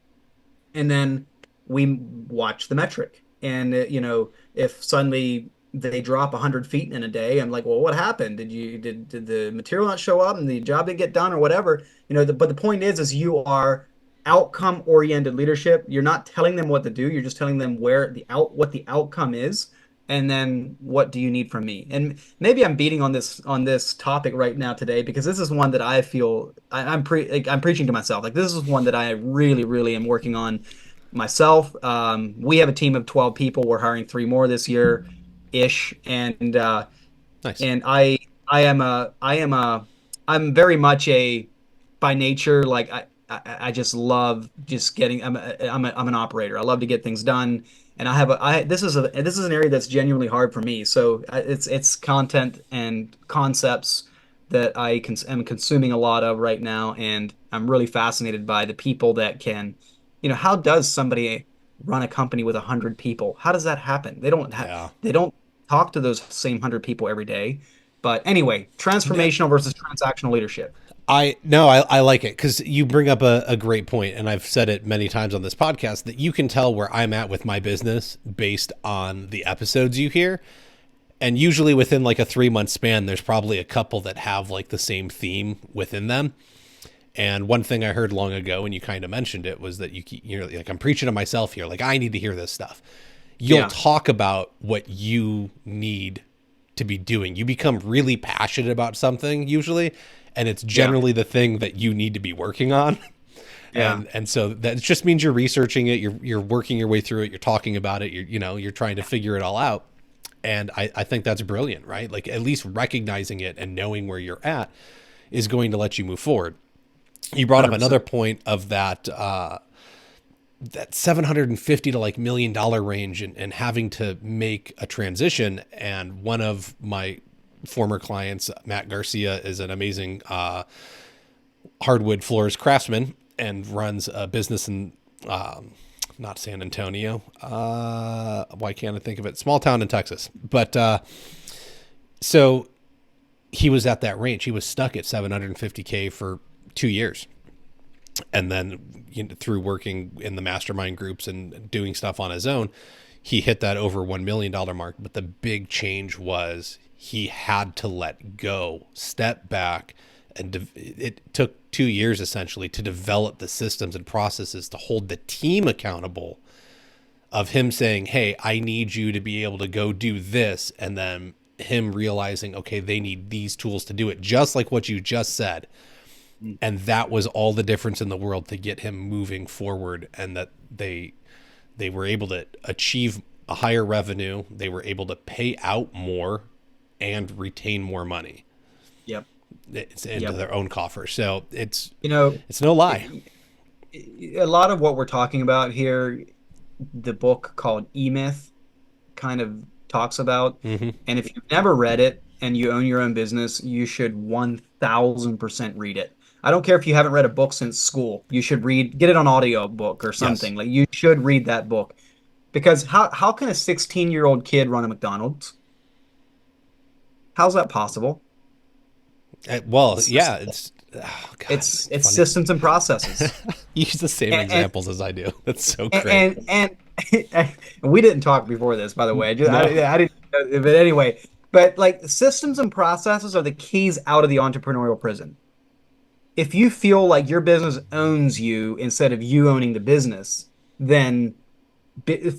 and then we watch the metric. And if suddenly they drop 100 feet in a day, I'm like, well, what happened? Did the material not show up and the job didn't get done or whatever? But the point is you are outcome oriented leadership. You're not telling them what to do. You're just telling them what the outcome is, and then what do you need from me? And maybe I'm beating on this topic right now today because this is one that I feel I'm preaching to myself. Like this is one that I really, really am working on myself. We have a team of 12 people. We're hiring three more this year ish. Nice. And I'm very much a by nature, like I just love just getting, I'm an operator. I love to get things done. And this is an area that's genuinely hard for me. So it's content and concepts that am consuming a lot of right now. And I'm really fascinated by the people that can, how does somebody run a company with 100 people? How does that happen? Yeah. They don't talk to those same 100 people every day. But anyway, N- transformational versus transactional leadership. I no, I like it because you bring up a great point, and I've said it many times on this podcast that you can tell where I'm at with my business based on the episodes you hear. And usually within like a 3 month span, there's probably a couple that have like the same theme within them. And one thing I heard long ago, and you kind of mentioned it, was that you're like, I'm preaching to myself here. Like, I need to hear this stuff. You'll Yeah, talk about what you need to be doing. You become really passionate about something usually, and it's yeah, generally the thing that you need to be working on. yeah, And so that just means you're researching it, you're working your way through it, you're talking about it, you're trying to figure it all out. And I think that's brilliant, right? Like at least recognizing it and knowing where you're at is going to let you move forward. You brought up another 100%. point of that 750 to like $1 million range, and having to make a transition. And one of my former clients, Matt Garcia, is an amazing hardwood floors craftsman and runs a business in not San Antonio. Why can't I think of it? Small town in Texas. But so he was at that range. He was stuck at 750K for 2 years. And then through working in the mastermind groups and doing stuff on his own, he hit that over $1 million mark. But the big change was he had to let go, step back, and it took 2 years essentially to develop the systems and processes to hold the team accountable. Of him saying, "Hey, I need you to be able to go do this," and then him realizing, okay, they need these tools to do it, just like what you just said. And that was all the difference in the world to get him moving forward, and that they were able to achieve a higher revenue, they were able to pay out more and retain more money. Yep, It's into yep. their own coffers. So it's You know, it's no lie. a lot of what we're talking about here, the book called E-Myth kind of talks about. Mm-hmm. And if you've never read it and you own your own business, you should 1000% read it. I don't care if you haven't read a book since school. You should get it on audio book or Yes. something. Like you should read that book because how can a 16-year-old kid run a McDonald's? How's that possible? Well, It's yeah, just, it's oh god, it's funny. systems and processes. You use the same And examples as I do. That's so great. and and we didn't talk before this, by the way. No. I didn't, but anyway. But like systems and processes are the keys out of the entrepreneurial prison. If you feel like your business owns you instead of you owning the business, then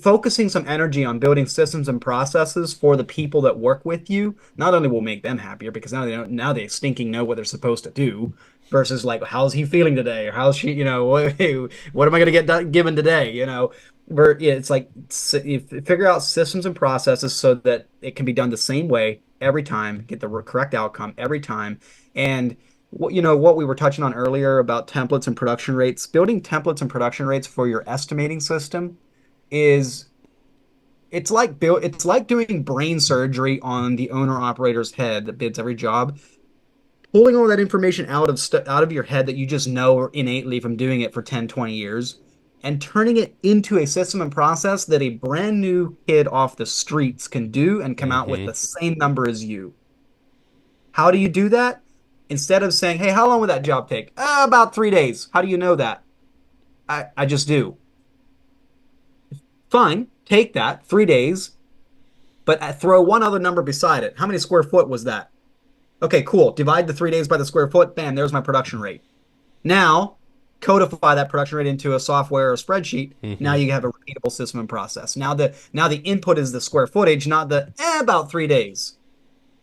focusing some energy on building systems and processes for the people that work with you not only will make them happier because now they stinking know what they're supposed to do versus like how's he feeling today or how's she what am I going to get given today yeah, it's like you figure out systems and processes so that it can be done the same way every time, get the correct outcome every time. And what we were touching on earlier about templates and production rates, building templates and production rates for your estimating system is it's like doing brain surgery on the owner operator's head that bids every job, pulling all that information out of your head that you just know innately from doing it for 10, 20 years and turning it into a system and process that a brand new kid off the streets can do and come out with Mm-hmm. the same number as you. How do you do that? Instead of saying, "Hey, how long would that job take?" About 3 days. How do you know that? I just do. Fine, take that 3 days, but throw one other number beside it. How many square foot was that? Okay, cool. Divide the 3 days by the square foot. Bam, there's my production rate. Now, codify that production rate into a software or spreadsheet. Now Mm-hmm. you have a repeatable system and process. Now the input is the square footage, not the about 3 days.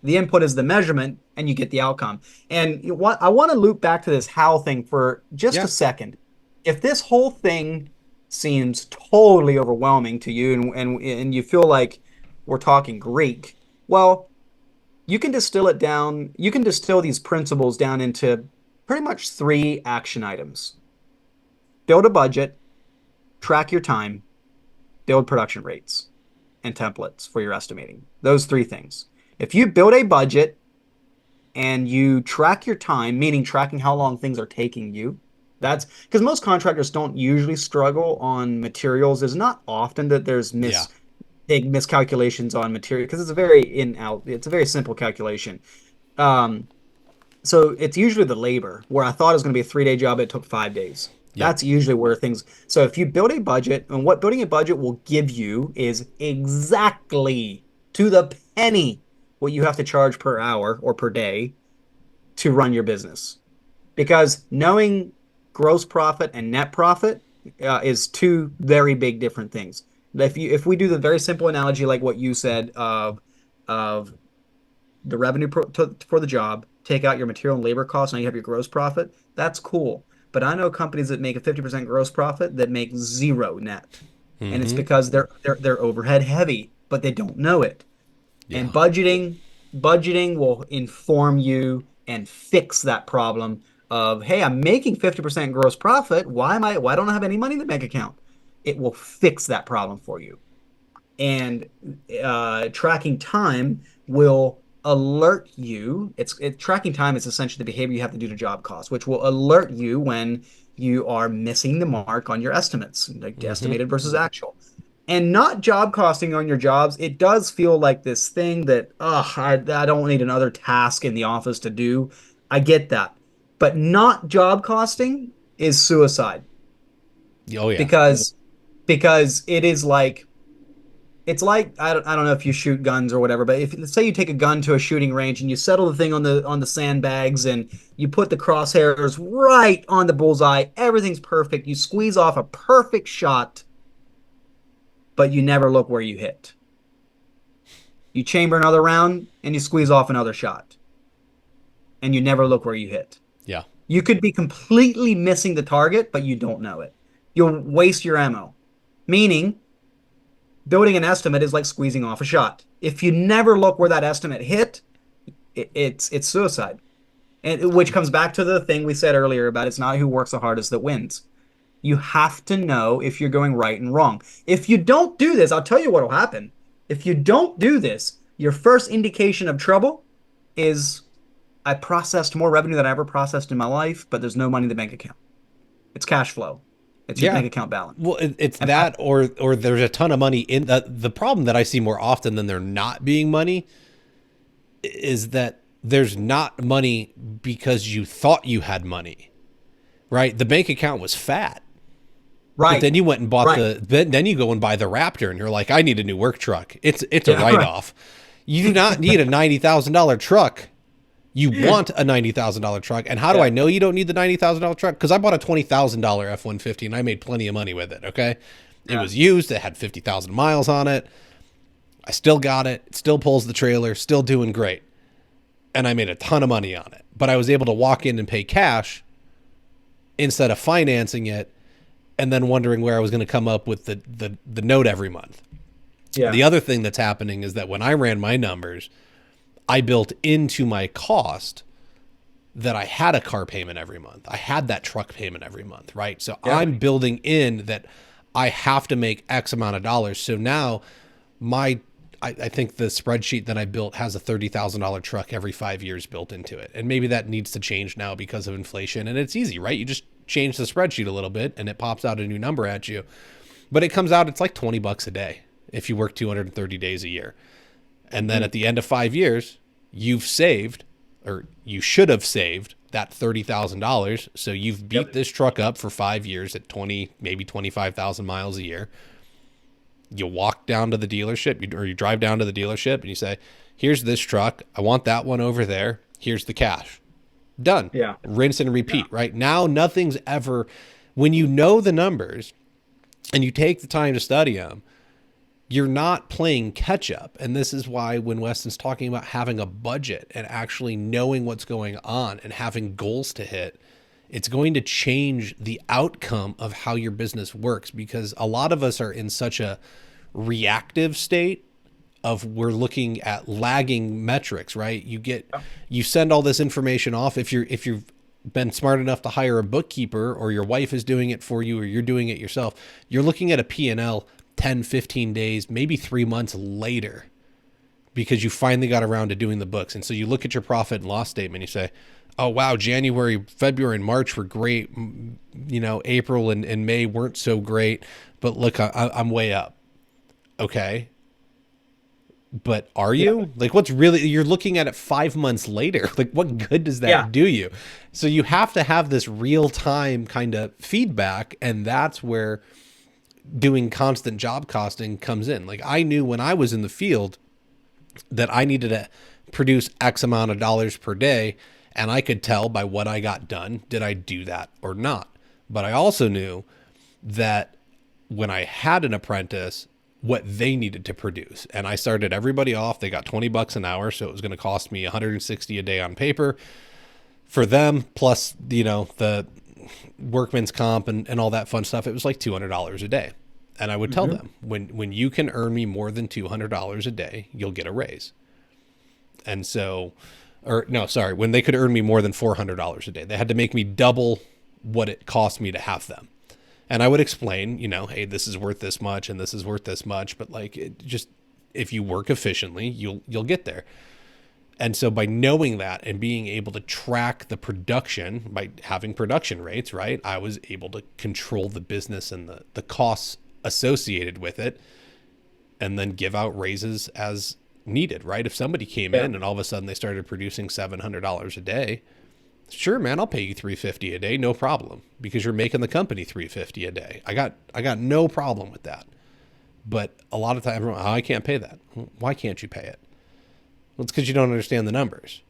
The input is the measurement, and you get the outcome. And what I want to loop back to this how thing for just a Yeah. second. If this whole thing seems totally overwhelming to you, and you feel like we're talking Greek, well, you can distill it down. You can distill these principles down into pretty much three action items: build a budget, track your time, build production rates and templates for your estimating. Those three things. If you build a budget and you track your time, meaning tracking how long things are taking you, that's because most contractors don't usually struggle on materials. There's not often that there's Yeah. big miscalculations on material because it's a very in out. It's a very simple calculation. Um, so it's usually the labor where I thought it was going to be a 3-day job. It took 5 days. Yep. That's usually where things. So if you build a budget, and what building a budget will give you is exactly to the penny what you have to charge per hour or per day to run your business. Because knowing gross profit and net profit is two very big different things. If we do the very simple analogy like what you said of the revenue for the job, take out your material and labor costs, and you have your gross profit. That's cool. But I know companies that make a 50% gross profit that make zero net. And it's Mm-hmm. because they're overhead heavy, but they don't know it. Yeah. And budgeting will inform you and fix that problem of, hey, I'm making 50% gross profit. Why don't I have any money in the bank account? It will fix that problem for you. And tracking time will alert you. Tracking time is essentially the behavior you have to do to job costs, which will alert you when you are missing the mark on your estimates, like Mm-hmm. estimated versus actual. And not job costing on your jobs. It does feel like this thing that, I don't need another task in the office to do. I get that. But not job costing is suicide Oh yeah. because it is like it's like I don't know if you shoot guns or whatever, but if let's say you take a gun to a shooting range and you settle the thing on the sandbags and you put the crosshairs right on the bullseye, everything's perfect. You squeeze off a perfect shot, but you never look where you hit. You chamber another round and you squeeze off another shot, and you never look where you hit. Yeah. You could be completely missing the target, but you don't know it. You'll waste your ammo. Meaning, building an estimate is like squeezing off a shot. If you never look where that estimate hit, it's suicide. And which comes back to the thing we said earlier about it's not who works the hardest that wins. You have to know if you're going right and wrong. If you don't do this, I'll tell you what will happen. If you don't do this, your first indication of trouble is I processed more revenue than I ever processed in my life, but there's no money in the bank account. It's cash flow. It's your Yeah. bank account balance. Well, it's And that, or there's a ton of money in the problem that I see more often than there not being money is that there's not money because you thought you had money, right? The bank account was fat, but right, then you went and bought right. then you go and buy the Raptor and you're like, I need a new work truck. It's a Yeah, write right. off. You do not need a $90,000 truck. You want a $90,000 truck. And how do Yeah, I know you don't need the $90,000 truck? Because I bought a $20,000 F-150 and I made plenty of money with it. Okay. It yeah, was used. It had 50,000 miles on it. I still got it. It still pulls the trailer, still doing great. And I made a ton of money on it. But I was able to walk in and pay instead of financing it and then wondering where I was going to come up with the note every month. yeah, The other thing that's happening is that when I ran my numbers, I built into my cost that I had a car payment every month. I had that truck payment every month, right? So yeah. I'm building in that I have to make X amount of dollars. So now I think the spreadsheet that I built has a $30,000 truck every 5 years built into it. And maybe that needs to change now because of inflation. And it's easy, right? You just change the spreadsheet a little bit and it pops out a new number at you. But it comes out, it's like $20 a day if you work 230 days a year. And then Mhm. at the end of 5 years, you've saved, or you should have saved that $30,000. So you've beat Yep. this truck up for 5 years at 20, maybe 25,000 miles a year. You walk down to the dealership or you drive down to the dealership and you say, here's this truck. I want that one over there. Here's the cash. Done. Yeah, Rinse and yeah, repeat, right? Now nothing's ever, when you know the numbers and you take the time to study them, you're not playing catch up. And this is why when Weston's talking about having a budget and actually knowing what's going on and having goals to hit, it's going to change the outcome of how your business works, because a lot of us are in such a reactive state of we're looking at lagging metrics, right? You send all this information off. If you've been smart enough to hire a bookkeeper or your wife is doing it for you or you're doing it yourself, you're looking at a P&L 10, 15 days, maybe 3 months later because you finally got around to doing the books. And so you look at your profit and loss statement, you say, oh, wow, January, February, and March were great. April and May weren't so great, but look, I'm way up. Okay. But are Yeah. you? Like, what's really, you're looking at it 5 months later. Like, what good does Yeah. that do you? So you have to have this real time kind of feedback. And that's where doing constant job costing comes in. Like, I knew when I was in the field that I needed to produce X amount of dollars per day. And I could tell by what I got done, did I do that or not? But I also knew that when I had an apprentice, what they needed to produce. And I started everybody off. They got $20 an hour. So it was going to cost me 160 a day on paper for them. Plus, the workman's comp and all that fun stuff. It was like $200 a day. And I would tell Hmm. them when you can earn me more than $200 a day, you'll get a raise. And so, or no, sorry, when they could earn me more than $400 a day, they had to make me double what it cost me to have them. And I would explain, hey, this is worth this much and this is worth this much, but like it just, if you work efficiently, you'll get there. And so by knowing that and being able to track the production by having production rates, right? I was able to control the business and the costs associated with it and then give out raises as needed, right? If somebody came Yeah. in and all of a sudden they started producing $700 a day, sure, man, I'll pay you $350 a day, no problem, because you're making the company $350 a day. I got no problem with that. But a lot of times, oh, I can't pay that. Why can't you pay it? Well, it's because you don't understand the numbers,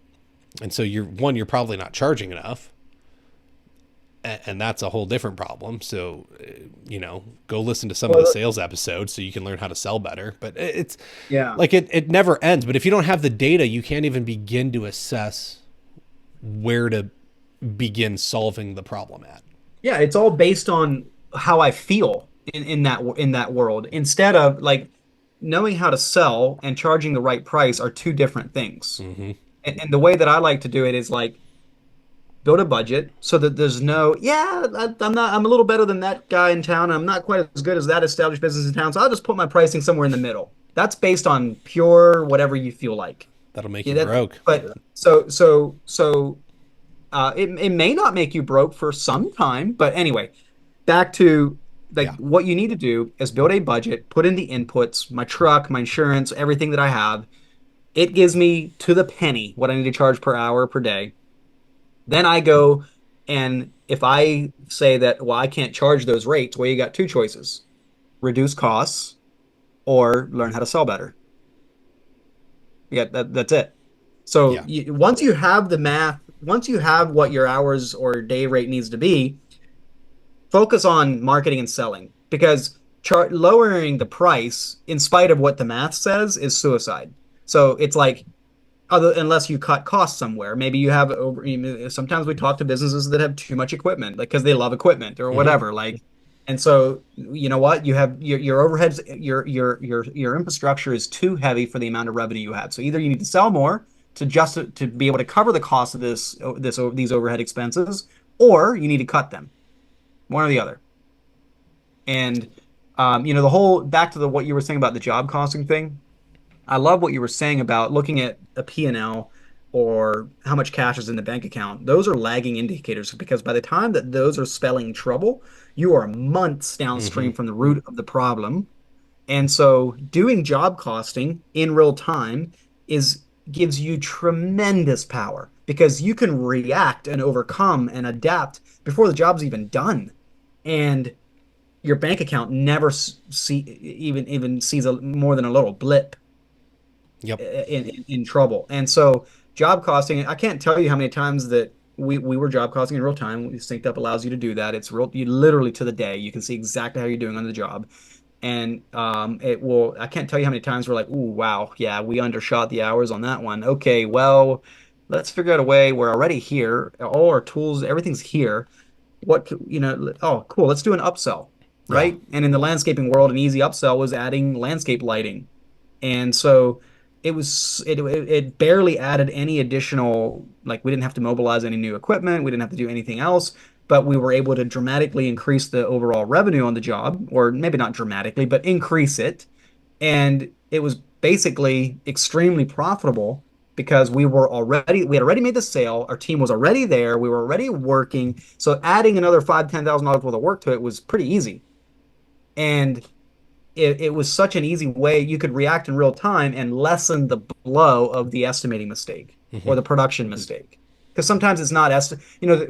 and so you're probably not charging enough, and that's a whole different problem. So, go listen to some of the Well, sales episodes so you can learn how to sell better. But it's yeah. like it never ends. But if you don't have the data, you can't even begin to assess where to begin solving the problem at. Yeah, it's all based on how I feel in that world. Instead of like knowing how to sell and charging the right price are two different things. Mm-hmm. And the way that I like to do it is like build a budget so that there's no, yeah, I'm a little better than that guy in town. And I'm not quite as good as that established business in town. So I'll just put my pricing somewhere in the middle. That's based on pure whatever you feel like. That'll make Yeah, you that, broke. but it may not make you broke for some time, but anyway, back to like Yeah. what you need to do is build a budget, put in the inputs, my truck, my insurance, everything that I have. It gives me to the penny what I need to charge per hour per day. Then I go and if I say that, well, I can't charge those rates, well, you got two choices: reduce costs or learn how to sell better. Yeah, that's it. So Yeah. once you have the math, once you have what your hours or day rate needs to be, focus on marketing and selling because lowering the price in spite of what the math says is suicide. So it's like unless you cut costs somewhere, maybe you have over. Sometimes we talk to businesses that have too much equipment, like because they love equipment or Mm-hmm. whatever. Like, and so you know what? You have your overheads, your infrastructure is too heavy for the amount of revenue you have. So either you need to sell more to be able to cover the cost of these overhead expenses, or you need to cut them, one or the other. And the whole back to the what you were saying about the job costing thing. I love what you were saying about looking at a P&L or how much cash is in the bank account. Those are lagging indicators because by the time that those are spelling trouble, you are months Mm-hmm. downstream from the root of the problem. And so doing job costing in real time is gives you tremendous power because you can react and overcome and adapt before the job's even done. And your bank account never even sees more than a little blip Yep. in trouble. And so job costing, I can't tell you how many times that we were job costing in real time. SynkedUP allows you to do that. It's real, you literally to the day. You can see exactly how you're doing on the job. And it will, I can't tell you how many times we're like, ooh, wow, yeah, we undershot the hours on that one. Okay, well, let's figure out a way. We're already here. All our tools, everything's here. Oh, cool. Let's do an upsell, Yeah. right? And in the landscaping world, an easy upsell was adding landscape lighting. And so it barely added any additional, like we didn't have to mobilize any new equipment, we didn't have to do anything else, but we were able to dramatically increase the overall revenue on the job, or maybe not dramatically, but increase it. And it was basically extremely profitable because we had already made the sale, our team was already there, we were already working. So adding another $5,000-$10,000 worth of work to it was pretty easy. And it was such an easy way you could react in real time and lessen the blow of the estimating mistake or Hmm. the production mistake. Because sometimes it's not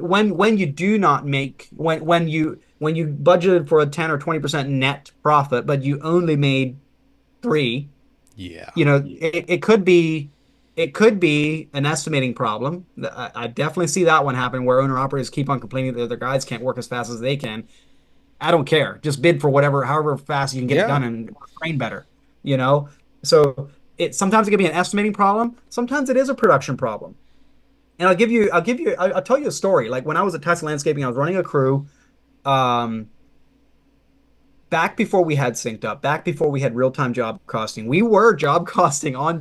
when you do not make when you budgeted for a 10 or 20% net profit, but you only made three, Yeah. it could be an estimating problem. I definitely see that one happen where owner operators keep on complaining that their guys can't work as fast as they can. I don't care. Just bid for whatever, however fast you can get it Yeah. done and train better, you know? So sometimes it can be an estimating problem. Sometimes it is a production problem. And I'll tell you a story. Like when I was at Tussey Landscaping, I was running a crew. Um, Back before we had synced up, back before we had real-time job costing, we were job costing on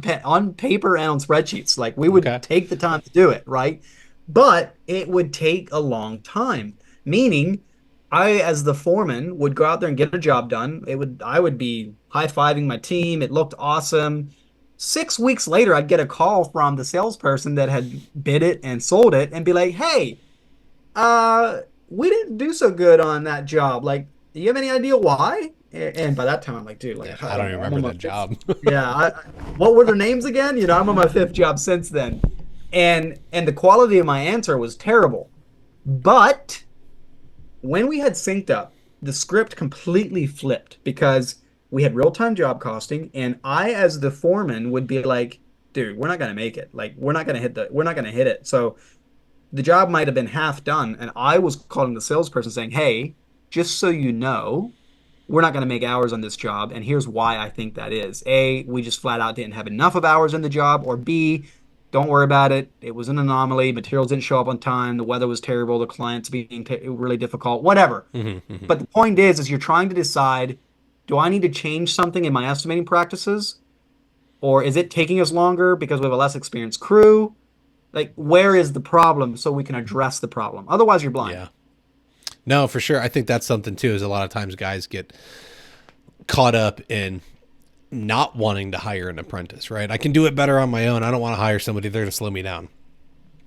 paper and on spreadsheets. Like we would Okay. take the time to do it, right? But it would take a long time. Meaning, I, as the foreman, would go out there and get a job done. I would be high-fiving my team. It looked awesome. 6 weeks later, I'd get a call from the salesperson that had bid it and sold it and be like, "Hey, uh, we didn't do so good on that job. Like, do you have any idea why?" And by that time, I'm like, dude, Yeah, like, I don't even I'm remember on my that fifth. job. Yeah, what were their names again? I'm on my fifth job since then, and the quality of my answer was terrible. But when we had synced up, the script completely flipped because we had real-time job costing, and I, as the foreman, would be like, dude, we're not gonna make it. Like, we're not gonna hit it. So the job might have been half done, and I was calling the salesperson saying, "Hey, just so you know, we're not going to make hours on this job, and here's why I think that is. A, we just flat out didn't have enough of hours in the job, or B, don't worry about it. It was an anomaly. Materials didn't show up on time. The weather was terrible. The client's being really difficult. Whatever." Hmm. Hmm. But the point is you're trying to decide, do I need to change something in my estimating practices, or is it taking us longer because we have a less experienced crew? Like, where is the problem so we can address the problem? Otherwise, you're blind. Yeah. No, for sure. I think that's something too. Is a lot of times guys get caught up in not wanting to hire an apprentice. Right? I can do it better on my own. I don't want to hire somebody. They're going to slow me down.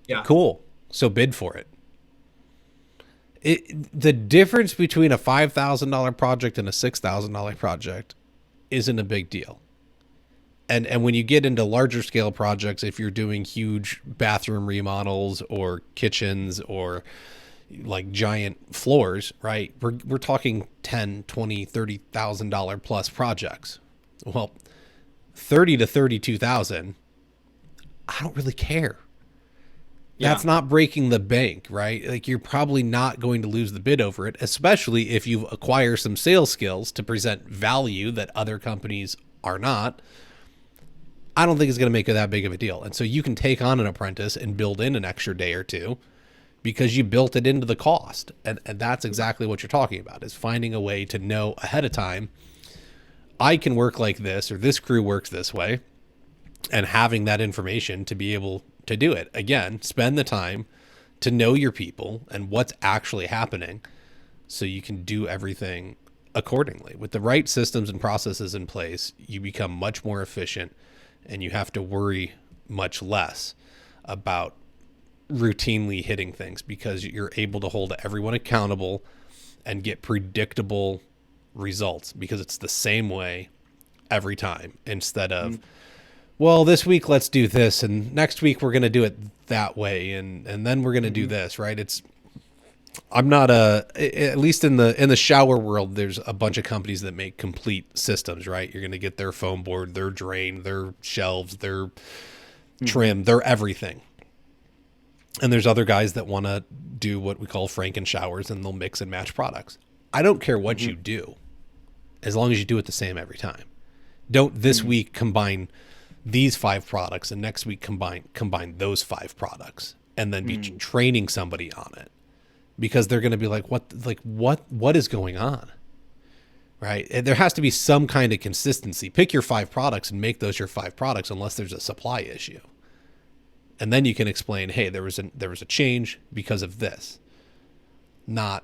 Yeah. Cool. So bid for it. The difference between a $5,000 project and a $6,000 project isn't a big deal. And when you get into larger scale projects, if you're doing huge bathroom remodels or kitchens or like giant floors, right? We're talking 10, 20, $30,000 plus projects. Well, 30 to 32,000, I don't really care. Yeah. That's not breaking the bank, right? Like you're probably not going to lose the bid over it, especially if you acquire some sales skills to present value that other companies are not. I don't think it's going to make it that big of a deal. And so you can take on an apprentice and build in an extra day or two because you built it into the cost. And that's exactly what you're talking about, is finding a way to know ahead of time, I can work like this or this crew works this way, and having that information to be able to do it. Again, spend the time to know your people and what's actually happening so you can do everything accordingly. With the right systems and processes in place, you become much more efficient and you have to worry much less about routinely hitting things because you're able to hold everyone accountable and get predictable results because it's the same way every time instead of, Mhm. well, this week let's do this and next week we're going to do it that way and then we're going to do Mhm. this, right? It's I'm not a at least in the shower world there's a bunch of companies that make complete systems, right? You're going to get their foam board, their drain, their shelves, their Mhm. trim, their everything. And there's other guys that want to do what we call Franken showers and they'll mix and match products. I don't care what Mhm. you do as long as you do it the same every time. Don't this Mhm. week combine these five products and next week combine those five products and then be Mhm. training somebody on it because they're going to be what is going on, right? And there has to be some kind of consistency. Pick your five products and make those your five products unless there's a supply issue. And then you can explain, hey, there was a change because of this. Not,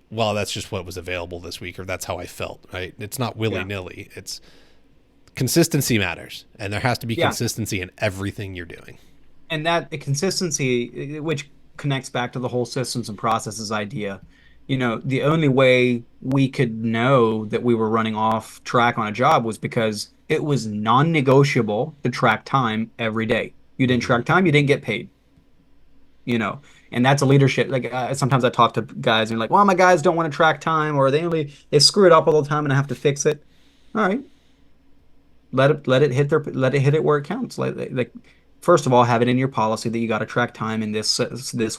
well, that's just what was available this week or that's how I felt, right? It's not Yeah. willy-nilly. It's consistency matters, and there has to be Yeah. consistency in everything you're doing. And that consistency, which connects back to the whole systems and processes idea. the only way we could know that we were running off track on a job was because it was non-negotiable to track time every day. You didn't Hmm. track time, you didn't get paid, you know. And that's a leadership. Like sometimes I talk to guys and they're like, "Well, my guys don't want to track time, or they screw it up all the time, and I have to fix it." All right, let it hit it where it counts. Like first of all, have it in your policy that you got to track time in this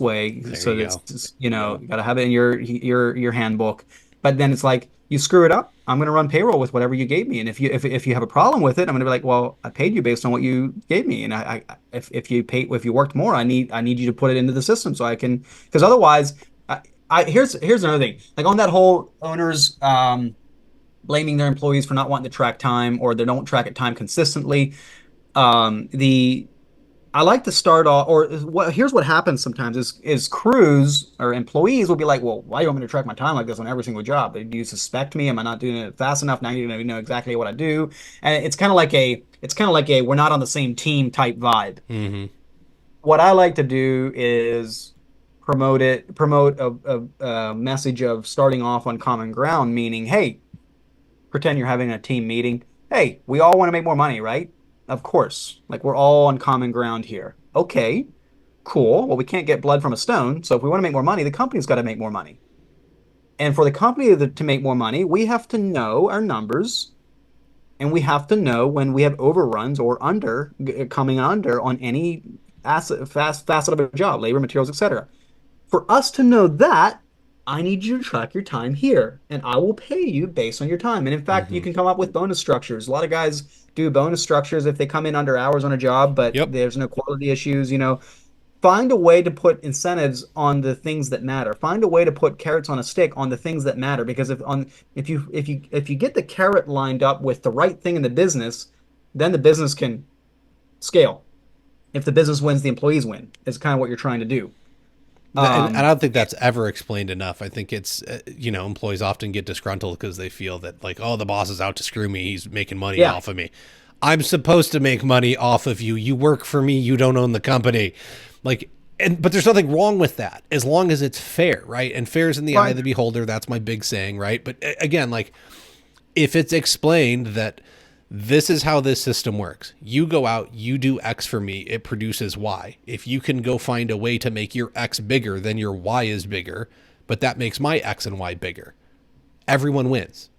way. There So you that's go. you got to have it in your handbook. But then it's like you screw it up, I'm going to run payroll with whatever you gave me. And if you have a problem with it, I'm going to be like, well, I paid you based on what you gave me, and if you worked more, I need you to put it into the system so I can, because otherwise, here's another thing. Like on that whole owners blaming their employees for not wanting to track time, or they don't track it time consistently. The I like to start off, or here's what happens sometimes is crews or employees will be like, well, why do you want me to track my time like this on every single job? Do you suspect me? Am I not doing it fast enough? Now you know exactly what I do. And it's kind of like a we're not on the same team type vibe. Hmm. What I like to do is promote a message of starting off on common ground, meaning, hey, pretend you're having a team meeting. Hey, we all want to make more money, right? Of course. Like we're all on common ground here. Okay, cool. Well, we can't get blood from a stone. So if we want to make more money, the company's got to make more money. And for the company to make more money, we have to know our numbers, and we have to know when we have overruns or coming under on any facet of a job, labor, materials, etc. For us to know that, I need you to track your time here, and I will pay you based on your time. And in fact, you Hmm. can come up with bonus structures. A lot of guys do bonus structures if they come in under hours on a job, but Yep. there's no quality issues. Find a way to put incentives on the things that matter. Find a way to put carrots on a stick on the things that matter. Because if you get the carrot lined up with the right thing in the business, then the business can scale. If the business wins, the employees win. Is kind of what you're trying to do. And I Um, don't think that's ever explained enough. I think it's, employees often get disgruntled because they feel that, like, oh, the boss is out to screw me. He's making money yeah, off of me. I'm supposed to make money off of you. You work for me. You don't own the company. Like, but there's nothing wrong with that as long as it's fair, right? And fair is in the eye of right. the beholder. That's my big saying, right? But again, like, if it's explained that this is how this system works, you go out, you do X for me, it produces Y. If you can go find a way to make your X bigger, then your Y is bigger, but that makes my X and Y bigger. Everyone wins.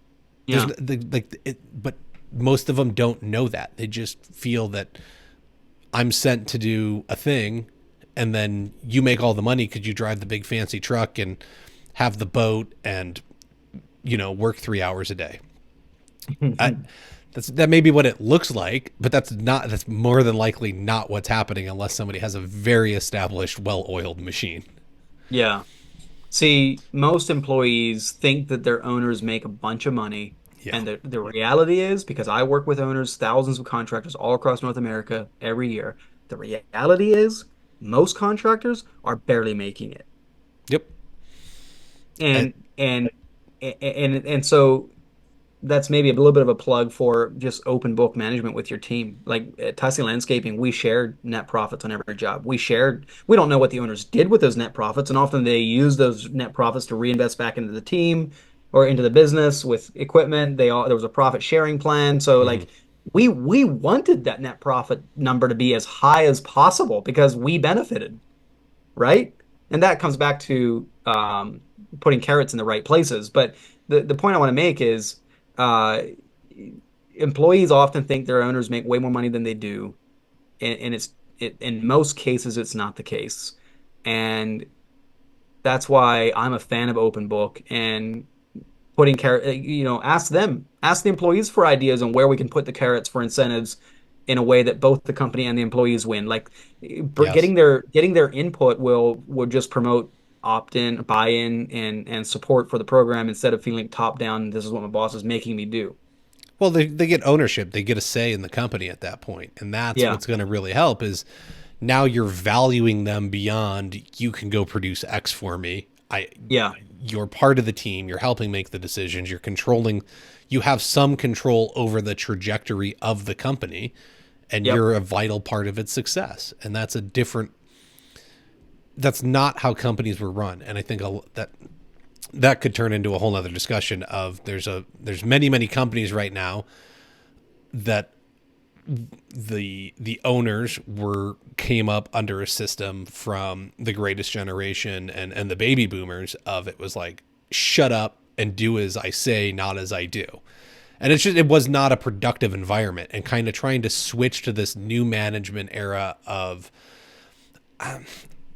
There's Yeah. but most of them don't know that. They just feel that I'm sent to do a thing, and then you make all the money because you drive the big fancy truck and have the boat and work 3 hours a day. I, that may be what it looks like, but that's more than likely not what's happening unless somebody has a very established, well-oiled machine. Yeah. See, most employees think that their owners make a bunch of money. Yeah. And the reality is, because I work with owners, thousands of contractors all across North America every year, the reality is most contractors are barely making it. Yep. And, And and so that's maybe a little bit of a plug for just open book management with your team. Like at Tussey Landscaping, we shared net profits on every job. We don't know what the owners did with those net profits, and often they use those net profits to reinvest back into the team or into the business with equipment. There was a profit sharing plan. So mhm. like we wanted that net profit number to be as high as possible because we benefited, right? And that comes back to putting carrots in the right places. But the point I want to make is uh, employees often think their owners make way more money than they do, and in most cases it's not the case. And that's why I'm a fan of open book and putting carrot. Ask the employees for ideas on where we can put the carrots for incentives in a way that both the company and the employees win. Like Yes. getting their input will just promote opt-in, buy-in, and support for the program instead of feeling top down. This is what my boss is making me do. Well, they get ownership. They get a say in the company at that point, and that's Yeah, what's going to really help. Is now you're valuing them beyond you can go produce X for me. yeah, You're part of the team. You're helping make the decisions. You're controlling. You have some control over the trajectory of the company, and yep, you're a vital part of its success. And that's a different. That's not how companies were run. And I think that that could turn into a whole nother discussion of there's many companies right now that the owners were came up under a system from the greatest generation and the baby boomers of it was like shut up and do as I say, not as I do. And it was not a productive environment, and kind of trying to switch to this new management era of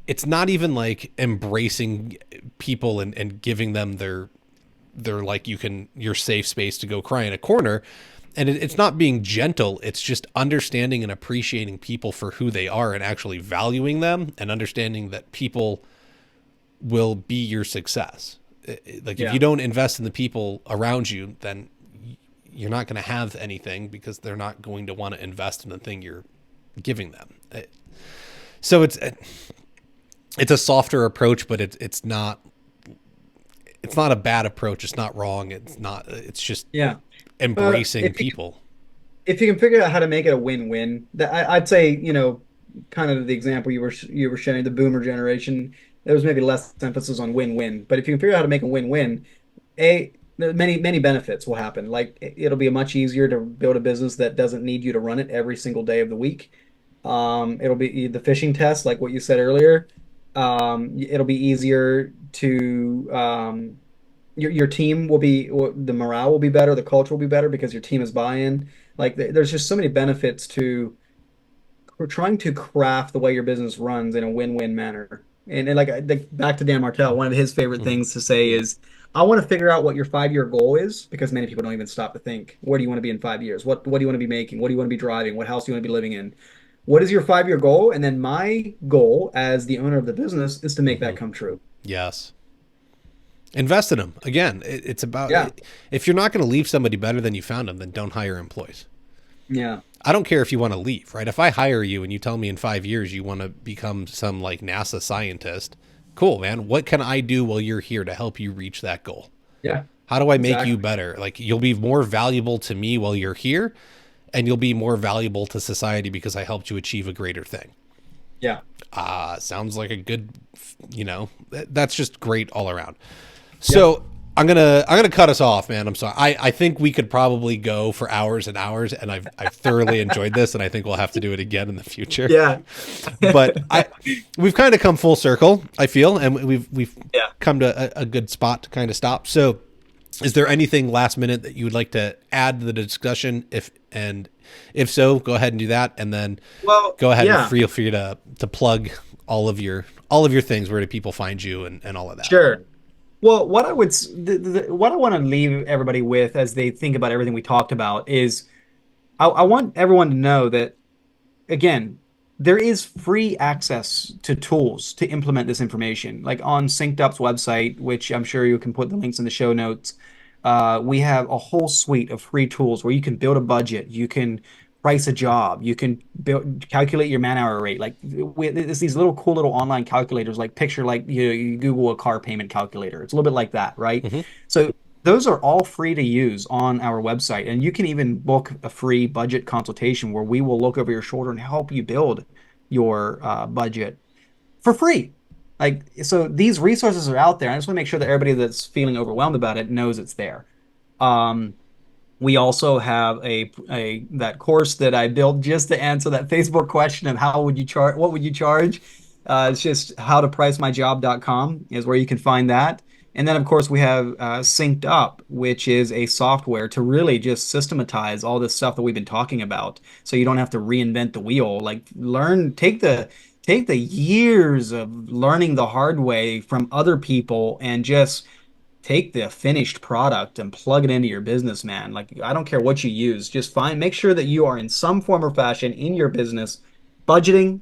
it's not even like embracing people and giving them their like your safe space to go cry in a corner. And it's not being gentle, it's just understanding and appreciating people for who they are and actually valuing them and understanding that people will be your success. Like if Yeah. you don't invest in the people around you, then you're not going to have anything because they're not going to want to invest in the thing you're giving them. So it's a softer approach, but it's not a bad approach. It's not wrong. It's just Yeah. embracing If you people. if you can figure out how to make it a win-win, that I'd say, kind of the example you were sharing, the boomer generation, there was maybe less emphasis on win-win. But if you can figure out how to make a win-win, many benefits will happen. Like it'll be much easier to build a business that doesn't need you to run it every single day of the week. It'll be the fishing test, like what you said earlier. It'll be easier to your team will be the morale will be better, the culture will be better because your team is buy-in. Like there's just so many benefits to we're trying to craft the way your business runs in a win-win manner. And like back to Dan Martell, one of his favorite Mhm. things to say is, I want to figure out what your 5-year goal is because many people don't even stop to think, where do you want to be in 5 years? What do you want to be making? What do you want to be driving? What house do you want to be living in? What is your 5-year goal? And then my goal as the owner of the business is to make that Mhm. come true. Yes. Invest in them. Again, it's about Yeah. if you're not going to leave somebody better than you found them, then don't hire employees. Yeah. I don't care if you want to leave, right? If I hire you and you tell me in 5 years you want to become some like NASA scientist, cool, man. What can I do while you're here to help you reach that goal? Yeah. How do I make you Exactly. better? Like you'll be more valuable to me while you're here, and you'll be more valuable to society because I helped you achieve a greater thing. Yeah. Sounds like a good, that's just great all around. Yep. So I'm gonna cut us off, man. I'm sorry. I think we could probably go for hours and hours, and I've thoroughly enjoyed this, and I think we'll have to do it again in the future. Yeah. But we've kind of come full circle, I feel, and we've Yeah. come to a good spot to kind of stop. So, is there anything last minute that you would like to add to the discussion? If so, go ahead and do that, and then Well, go ahead and yeah. feel free to plug all of your things. Where do people find you and all of that? Sure. Well, what I would what I want to leave everybody with as they think about everything we talked about is I want everyone to know that again, there is free access to tools to implement this information. Like on SynkedUP's website, which I'm sure you can put the links in the show notes, we have a whole suite of free tools where you can build a budget, you can price a job, you can calculate your man-hour rate. Like there's these little cool little online calculators. Like picture like you Google a car payment calculator. It's a little bit like that, right? Mm-hmm. So those are all free to use on our website. And you can even book a free budget consultation where we will look over your shoulder and help you build your budget for free. Like, so these resources are out there. I just want to make sure that everybody that's feeling overwhelmed about it knows it's there. Um, we also have a that course that I built just to answer that Facebook question of how would you charge, what would you charge? It's just howtopricemyjob.com is where you can find that. And then, of course, we have SynkedUP, which is a software to really just systematize all this stuff that we've been talking about, so you don't have to reinvent the wheel. Like, take the years of learning the hard way from other people and just take the finished product and plug it into your business, man. Like, I don't care what you use, just make sure that you are in some form or fashion in your business budgeting.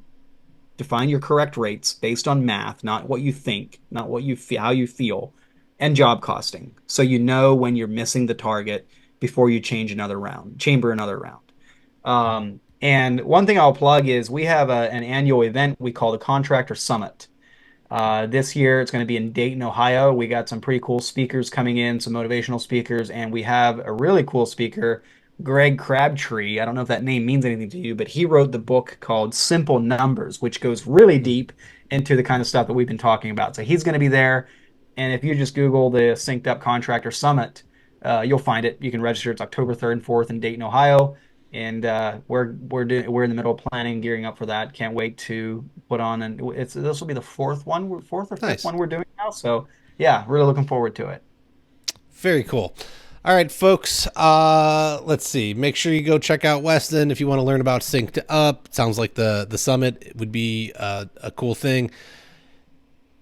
Define your correct rates based on math, not what you think, not what you feel, how you feel, and job costing. So you know when you're missing the target before you chamber another round. And one thing I'll plug is we have an annual event we call the Contractor Summit. This year it's going to be in Dayton, Ohio. We got some pretty cool speakers coming in, some motivational speakers, and we have a really cool speaker, Greg Crabtree. I don't know if that name means anything to you, but he wrote the book called Simple Numbers, which goes really deep into the kind of stuff that we've been talking about. So he's going to be there. And if you just Google the Synked Up Contractor Summit, you'll find it. You can register. It's October 3rd and 4th in Dayton, Ohio, and we're in the middle of planning, gearing up for that. Can't wait to put on, and this will be the fourth or fifth Nice. one we're doing now. So yeah, really looking forward to it. Very cool. All right, folks. Let's see. Make sure you go check out Weston if you want to learn about Synced Up. Sounds like the summit would be a cool thing.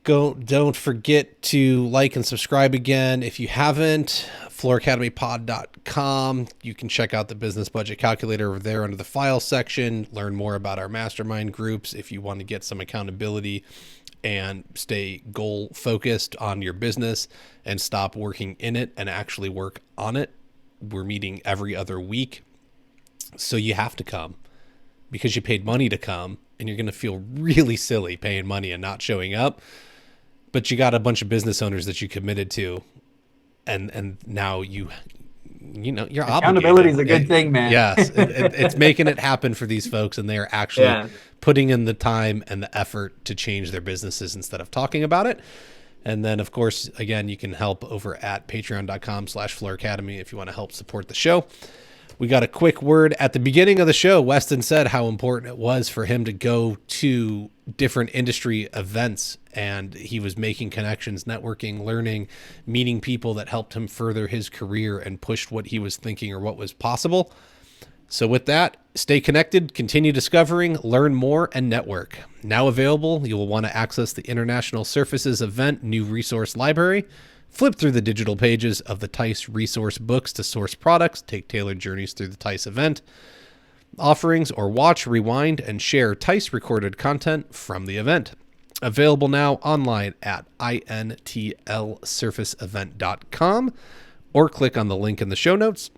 Don't forget to like and subscribe again if you haven't. flooracademypod.com. You can check out the business budget calculator over there under the file section. Learn more about our mastermind groups if you want to get some accountability and stay goal focused on your business and stop working in it and actually work on it. We're meeting every other week. So you have to come because you paid money to come, and you're going to feel really silly paying money and not showing up. But you got a bunch of business owners that you committed to, and now you're Accountability obligated. is a good thing, man. Yes, it's making it happen for these folks, and they are actually Yeah. putting in the time and the effort to change their businesses instead of talking about it. And then, of course, again, you can help over at patreon.com/flooracademy if you want to help support the show. We got a quick word at the beginning of the show. Weston said how important it was for him to go to different industry events, and he was making connections, networking, learning, meeting people that helped him further his career and pushed what he was thinking or what was possible. So with that, stay connected, continue discovering, learn more, and network. Now available, you will want to access the International Surfaces Event New Resource Library. Flip through the digital pages of the Tice resource books to source products, take tailored journeys through the Tice event offerings, or watch, rewind, and share Tice recorded content from the event. Available now online at intlsurfaceevent.com or click on the link in the show notes.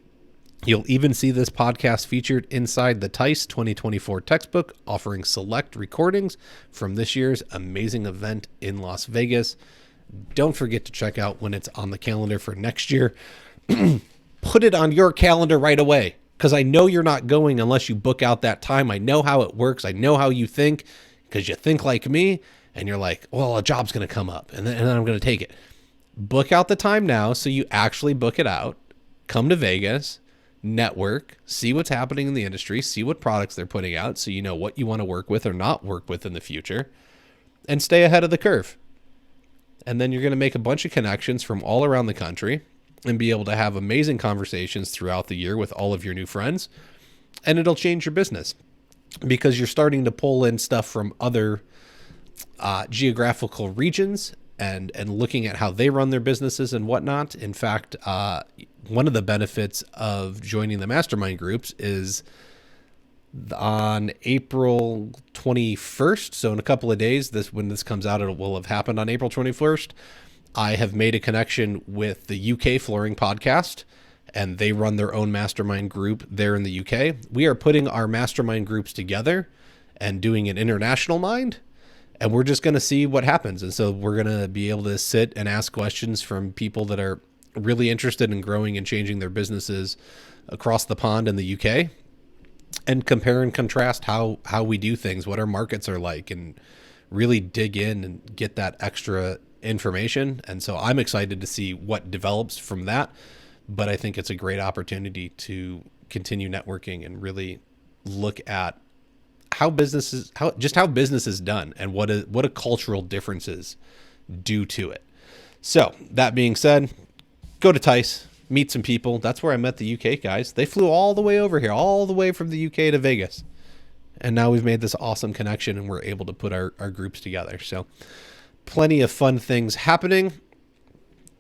You'll even see this podcast featured inside the Tice 2024 textbook, offering select recordings from this year's amazing event in Las Vegas. Don't forget to check out when it's on the calendar for next year. Put it on your calendar right away, because I know you're not going unless you book out that time. I know how it works. I know how you think, because you think like me, and you're like, well, a job's going to come up, and then I'm going to take it. Book out the time now so you actually book it out. Come to Vegas, network, see what's happening in the industry, see what products they're putting out so you know what you want to work with or not work with in the future, and stay ahead of the curve. And then you're going to make a bunch of connections from all around the country and be able to have amazing conversations throughout the year with all of your new friends. And it'll change your business because you're starting to pull in stuff from other geographical regions and looking at how they run their businesses and whatnot. In fact, one of the benefits of joining the mastermind groups is on April 21st. So in a couple of days, when this comes out, it will have happened on April 21st. I have made a connection with the UK Flooring Podcast, and they run their own mastermind group there in the UK. We are putting our mastermind groups together and doing an international mind, and we're just going to see what happens. And so we're going to be able to sit and ask questions from people that are really interested in growing and changing their businesses across the pond in the UK, and compare and contrast how we do things, what our markets are like, and really dig in and get that extra information. And so I'm excited to see what develops from that. But I think it's a great opportunity to continue networking and really look at how business is done and what a cultural differences do to it. So that being said, go to Tice, meet some people. That's where I met the UK guys. They flew all the way over here, all the way from the UK to Vegas. And now we've made this awesome connection and we're able to put our groups together. So plenty of fun things happening.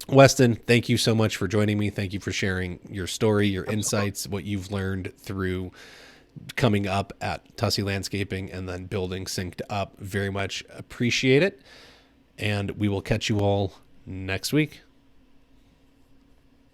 Weston, thank you so much for joining me. Thank you for sharing your story, your insights, what you've learned through coming up at Tussey Landscaping and then building Synked Up. Very much appreciate it. And we will catch you all next week.